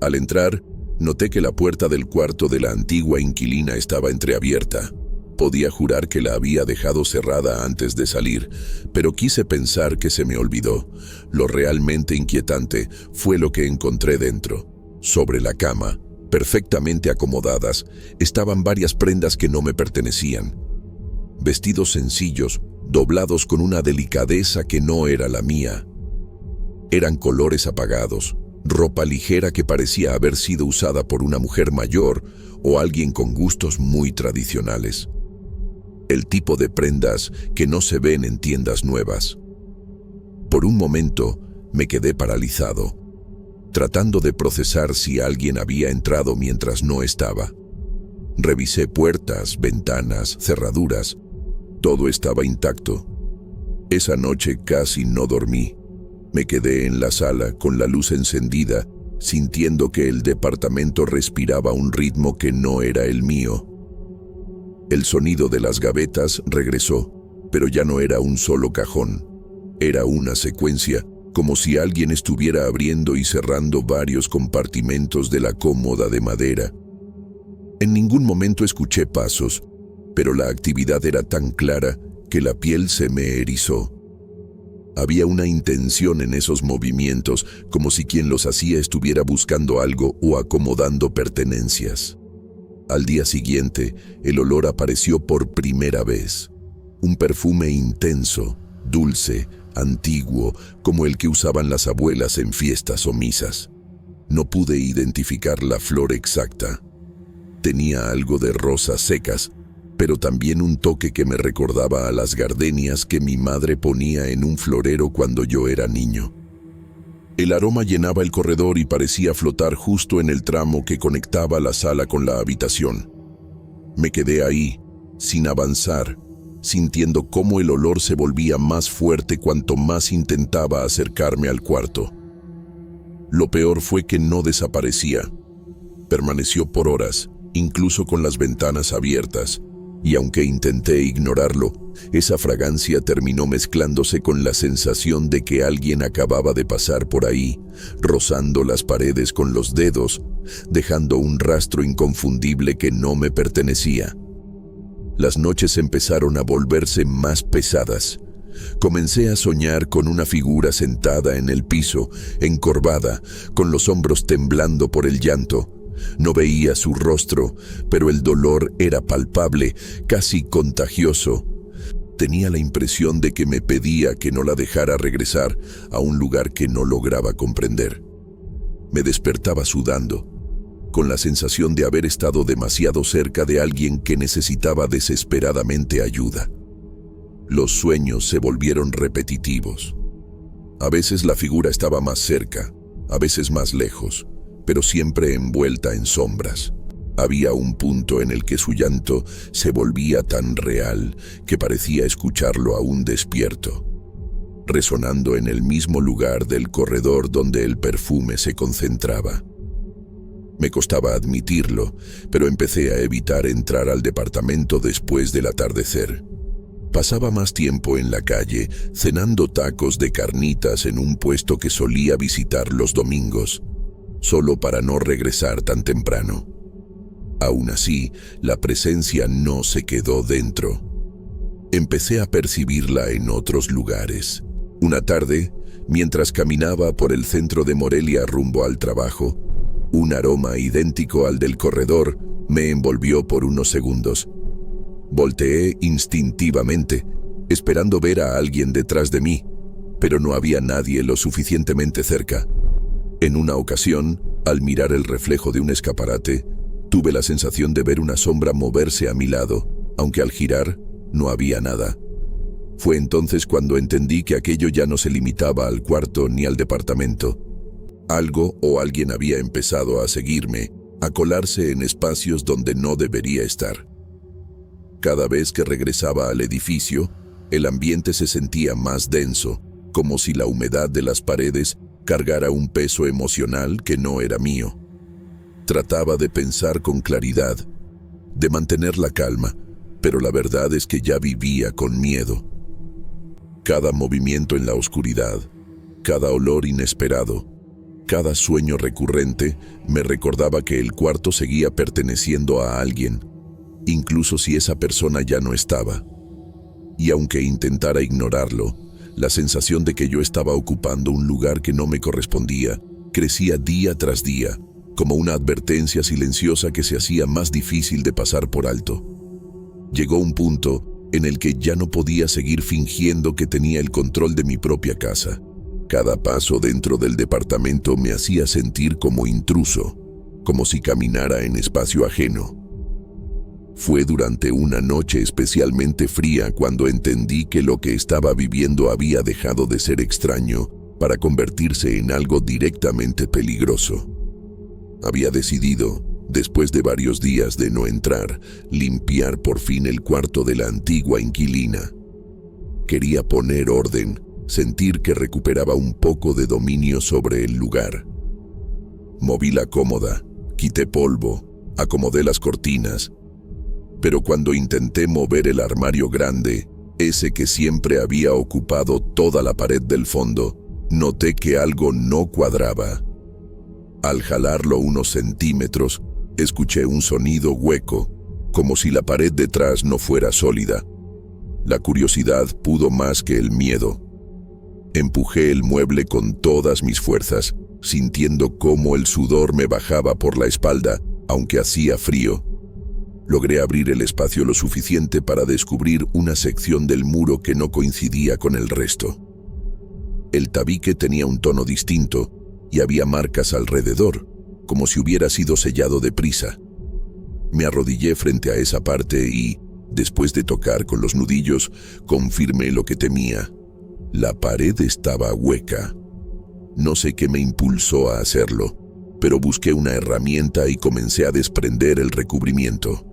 Al entrar, noté que la puerta del cuarto de la antigua inquilina estaba entreabierta. Podía jurar que la había dejado cerrada antes de salir, pero quise pensar que se me olvidó. Lo realmente inquietante fue lo que encontré dentro. Sobre la cama, perfectamente acomodadas, estaban varias prendas que no me pertenecían. Vestidos sencillos, doblados con una delicadeza que no era la mía. Eran colores apagados, ropa ligera que parecía haber sido usada por una mujer mayor o alguien con gustos muy tradicionales. El tipo de prendas que no se ven en tiendas nuevas. Por un momento me quedé paralizado, tratando de procesar si alguien había entrado mientras no estaba. Revisé puertas, ventanas, cerraduras. Todo estaba intacto. Esa noche casi no dormí. Me quedé en la sala con la luz encendida, sintiendo que el departamento respiraba un ritmo que no era el mío. El sonido de las gavetas regresó, pero ya no era un solo cajón. Era una secuencia, como si alguien estuviera abriendo y cerrando varios compartimentos de la cómoda de madera. En ningún momento escuché pasos, pero la actividad era tan clara que la piel se me erizó. Había una intención en esos movimientos, como si quien los hacía estuviera buscando algo o acomodando pertenencias. Al día siguiente, el olor apareció por primera vez. Un perfume intenso, dulce, antiguo, como el que usaban las abuelas en fiestas o misas. No pude identificar la flor exacta. Tenía algo de rosas secas, pero también un toque que me recordaba a las gardenias que mi madre ponía en un florero cuando yo era niño. El aroma llenaba el corredor y parecía flotar justo en el tramo que conectaba la sala con la habitación. Me quedé ahí, sin avanzar, sintiendo cómo el olor se volvía más fuerte cuanto más intentaba acercarme al cuarto. Lo peor fue que no desaparecía. Permaneció por horas, incluso con las ventanas abiertas, y aunque intenté ignorarlo, esa fragancia terminó mezclándose con la sensación de que alguien acababa de pasar por ahí, rozando las paredes con los dedos, dejando un rastro inconfundible que no me pertenecía. Las noches empezaron a volverse más pesadas. Comencé a soñar con una figura sentada en el piso, encorvada, con los hombros temblando por el llanto. No veía su rostro, pero el dolor era palpable, casi contagioso. Tenía la impresión de que me pedía que no la dejara regresar a un lugar que no lograba comprender. Me despertaba sudando, con la sensación de haber estado demasiado cerca de alguien que necesitaba desesperadamente ayuda. Los sueños se volvieron repetitivos. A veces la figura estaba más cerca, a veces más lejos, pero siempre envuelta en sombras. Había un punto en el que su llanto se volvía tan real que parecía escucharlo aún despierto, resonando en el mismo lugar del corredor donde el perfume se concentraba. Me costaba admitirlo, pero empecé a evitar entrar al departamento después del atardecer. Pasaba más tiempo en la calle, cenando tacos de carnitas en un puesto que solía visitar los domingos, solo para no regresar tan temprano. Aún así, la presencia no se quedó dentro. Empecé a percibirla en otros lugares. Una tarde, mientras caminaba por el centro de Morelia rumbo al trabajo, un aroma idéntico al del corredor me envolvió por unos segundos. Volteé instintivamente, esperando ver a alguien detrás de mí, pero no había nadie lo suficientemente cerca. En una ocasión, al mirar el reflejo de un escaparate, tuve la sensación de ver una sombra moverse a mi lado, aunque al girar no había nada. Fue entonces cuando entendí que aquello ya no se limitaba al cuarto ni al departamento. Algo o alguien había empezado a seguirme, a colarse en espacios donde no debería estar. Cada vez que regresaba al edificio, el ambiente se sentía más denso, como si la humedad de las paredes cargara un peso emocional que no era mío. Trataba de pensar con claridad, de mantener la calma, pero la verdad es que ya vivía con miedo. Cada movimiento en la oscuridad, cada olor inesperado, cada sueño recurrente me recordaba que el cuarto seguía perteneciendo a alguien, incluso si esa persona ya no estaba. Y aunque intentara ignorarlo, la sensación de que yo estaba ocupando un lugar que no me correspondía crecía día tras día, como una advertencia silenciosa que se hacía más difícil de pasar por alto. Llegó un punto en el que ya no podía seguir fingiendo que tenía el control de mi propia casa. Cada paso dentro del departamento me hacía sentir como intruso, como si caminara en espacio ajeno. Fue durante una noche especialmente fría cuando entendí que lo que estaba viviendo había dejado de ser extraño para convertirse en algo directamente peligroso. Había decidido, después de varios días de no entrar, limpiar por fin el cuarto de la antigua inquilina. Quería poner orden, sentir que recuperaba un poco de dominio sobre el lugar. Moví la cómoda, quité polvo, acomodé las cortinas, pero cuando intenté mover el armario grande, ese que siempre había ocupado toda la pared del fondo, noté que algo no cuadraba. Al jalarlo unos centímetros, escuché un sonido hueco, como si la pared detrás no fuera sólida. La curiosidad pudo más que el miedo. Empujé el mueble con todas mis fuerzas, sintiendo cómo el sudor me bajaba por la espalda, aunque hacía frío. Logré abrir el espacio lo suficiente para descubrir una sección del muro que no coincidía con el resto. El tabique tenía un tono distinto y había marcas alrededor, como si hubiera sido sellado deprisa. Me arrodillé frente a esa parte y, después de tocar con los nudillos, confirmé lo que temía. La pared estaba hueca. No sé qué me impulsó a hacerlo, pero busqué una herramienta y comencé a desprender el recubrimiento.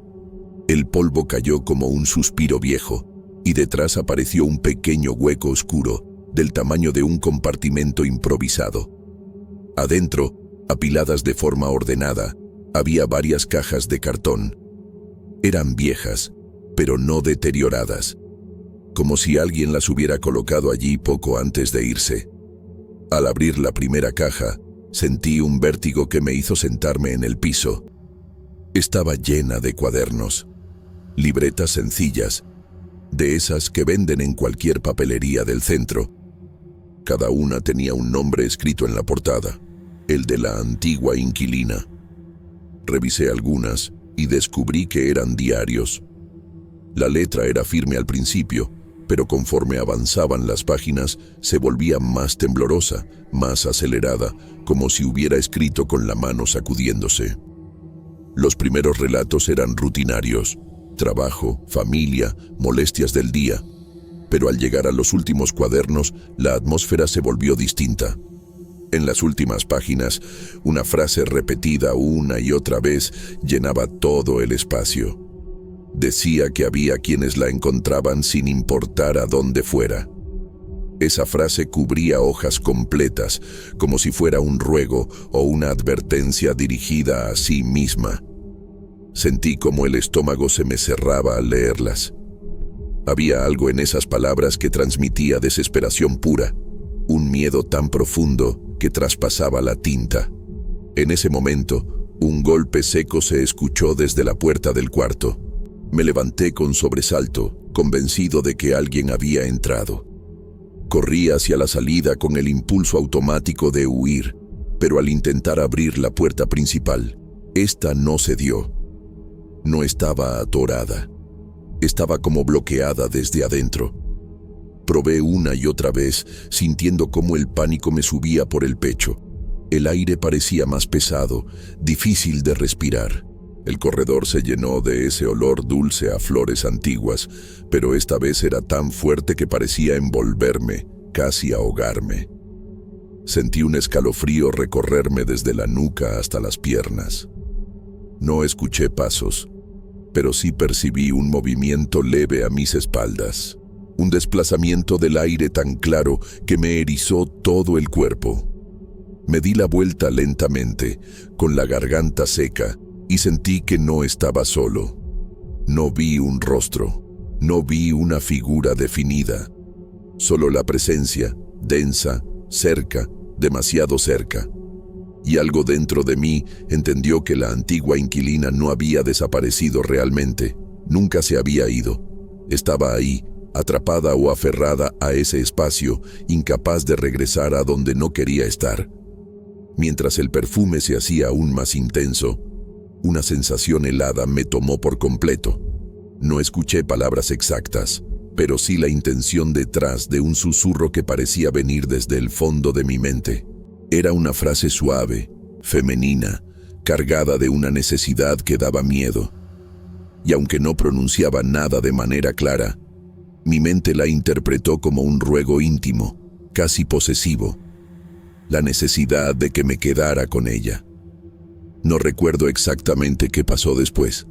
El polvo cayó como un suspiro viejo, y detrás apareció un pequeño hueco oscuro, del tamaño de un compartimento improvisado. Adentro, apiladas de forma ordenada, había varias cajas de cartón. Eran viejas, pero no deterioradas, como si alguien las hubiera colocado allí poco antes de irse. Al abrir la primera caja, sentí un vértigo que me hizo sentarme en el piso. Estaba llena de cuadernos, libretas sencillas, de esas que venden en cualquier papelería del centro. Cada una tenía un nombre escrito en la portada, el de la antigua inquilina. Revisé algunas y descubrí que eran diarios. La letra era firme al principio, pero conforme avanzaban las páginas se volvía más temblorosa, más acelerada, como si hubiera escrito con la mano sacudiéndose. Los primeros relatos eran rutinarios: trabajo, familia, molestias del día. Pero al llegar a los últimos cuadernos, la atmósfera se volvió distinta. En las últimas páginas, una frase repetida una y otra vez llenaba todo el espacio. Decía que había quienes la encontraban sin importar a dónde fuera. Esa frase cubría hojas completas, como si fuera un ruego o una advertencia dirigida a sí misma. Sentí como el estómago se me cerraba al leerlas. Había algo en esas palabras que transmitía desesperación pura, un miedo tan profundo que traspasaba la tinta. En ese momento, un golpe seco se escuchó desde la puerta del cuarto. Me levanté con sobresalto, convencido de que alguien había entrado. Corrí hacia la salida con el impulso automático de huir, pero al intentar abrir la puerta principal, esta no se dio. No estaba atorada. Estaba como bloqueada desde adentro. Probé una y otra vez, sintiendo cómo el pánico me subía por el pecho. El aire parecía más pesado, difícil de respirar. El corredor se llenó de ese olor dulce a flores antiguas, pero esta vez era tan fuerte que parecía envolverme, casi ahogarme. Sentí un escalofrío recorrerme desde la nuca hasta las piernas. No escuché pasos, pero sí percibí un movimiento leve a mis espaldas, un desplazamiento del aire tan claro que me erizó todo el cuerpo. Me di la vuelta lentamente, con la garganta seca, y sentí que no estaba solo. No vi un rostro, no vi una figura definida, solo la presencia, densa, cerca, demasiado cerca. Y algo dentro de mí entendió que la antigua inquilina no había desaparecido realmente, nunca se había ido. Estaba ahí, atrapada o aferrada a ese espacio, incapaz de regresar a donde no quería estar. Mientras el perfume se hacía aún más intenso, una sensación helada me tomó por completo. No escuché palabras exactas, pero sí la intención detrás de un susurro que parecía venir desde el fondo de mi mente. Era una frase suave, femenina, cargada de una necesidad que daba miedo. Y aunque no pronunciaba nada de manera clara, mi mente la interpretó como un ruego íntimo, casi posesivo. La necesidad de que me quedara con ella. No recuerdo exactamente qué pasó después.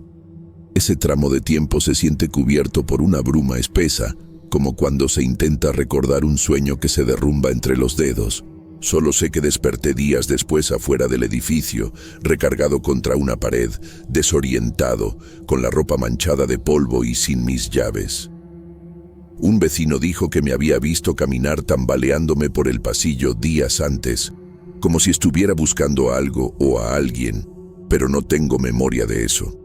Ese tramo de tiempo se siente cubierto por una bruma espesa, como cuando se intenta recordar un sueño que se derrumba entre los dedos. Solo sé que desperté días después afuera del edificio, recargado contra una pared, desorientado, con la ropa manchada de polvo y sin mis llaves. Un vecino dijo que me había visto caminar tambaleándome por el pasillo días antes, como si estuviera buscando algo o a alguien, pero no tengo memoria de eso.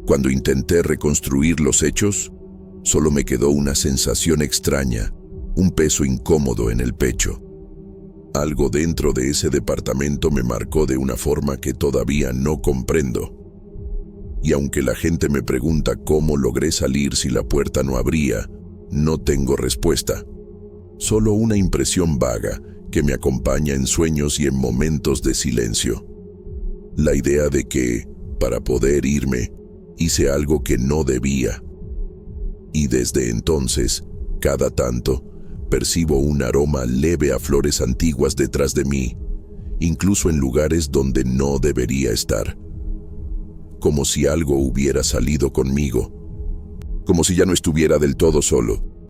Cuando intenté reconstruir los hechos, solo me quedó una sensación extraña, un peso incómodo en el pecho. Algo dentro de ese departamento me marcó de una forma que todavía no comprendo. Y aunque la gente me pregunta cómo logré salir si la puerta no abría, no tengo respuesta. Solo una impresión vaga que me acompaña en sueños y en momentos de silencio. La idea de que, para poder irme, hice algo que no debía. Y desde entonces, cada tanto, percibo un aroma leve a flores antiguas detrás de mí, incluso en lugares donde no debería estar. Como si algo hubiera salido conmigo, como si ya no estuviera del todo solo.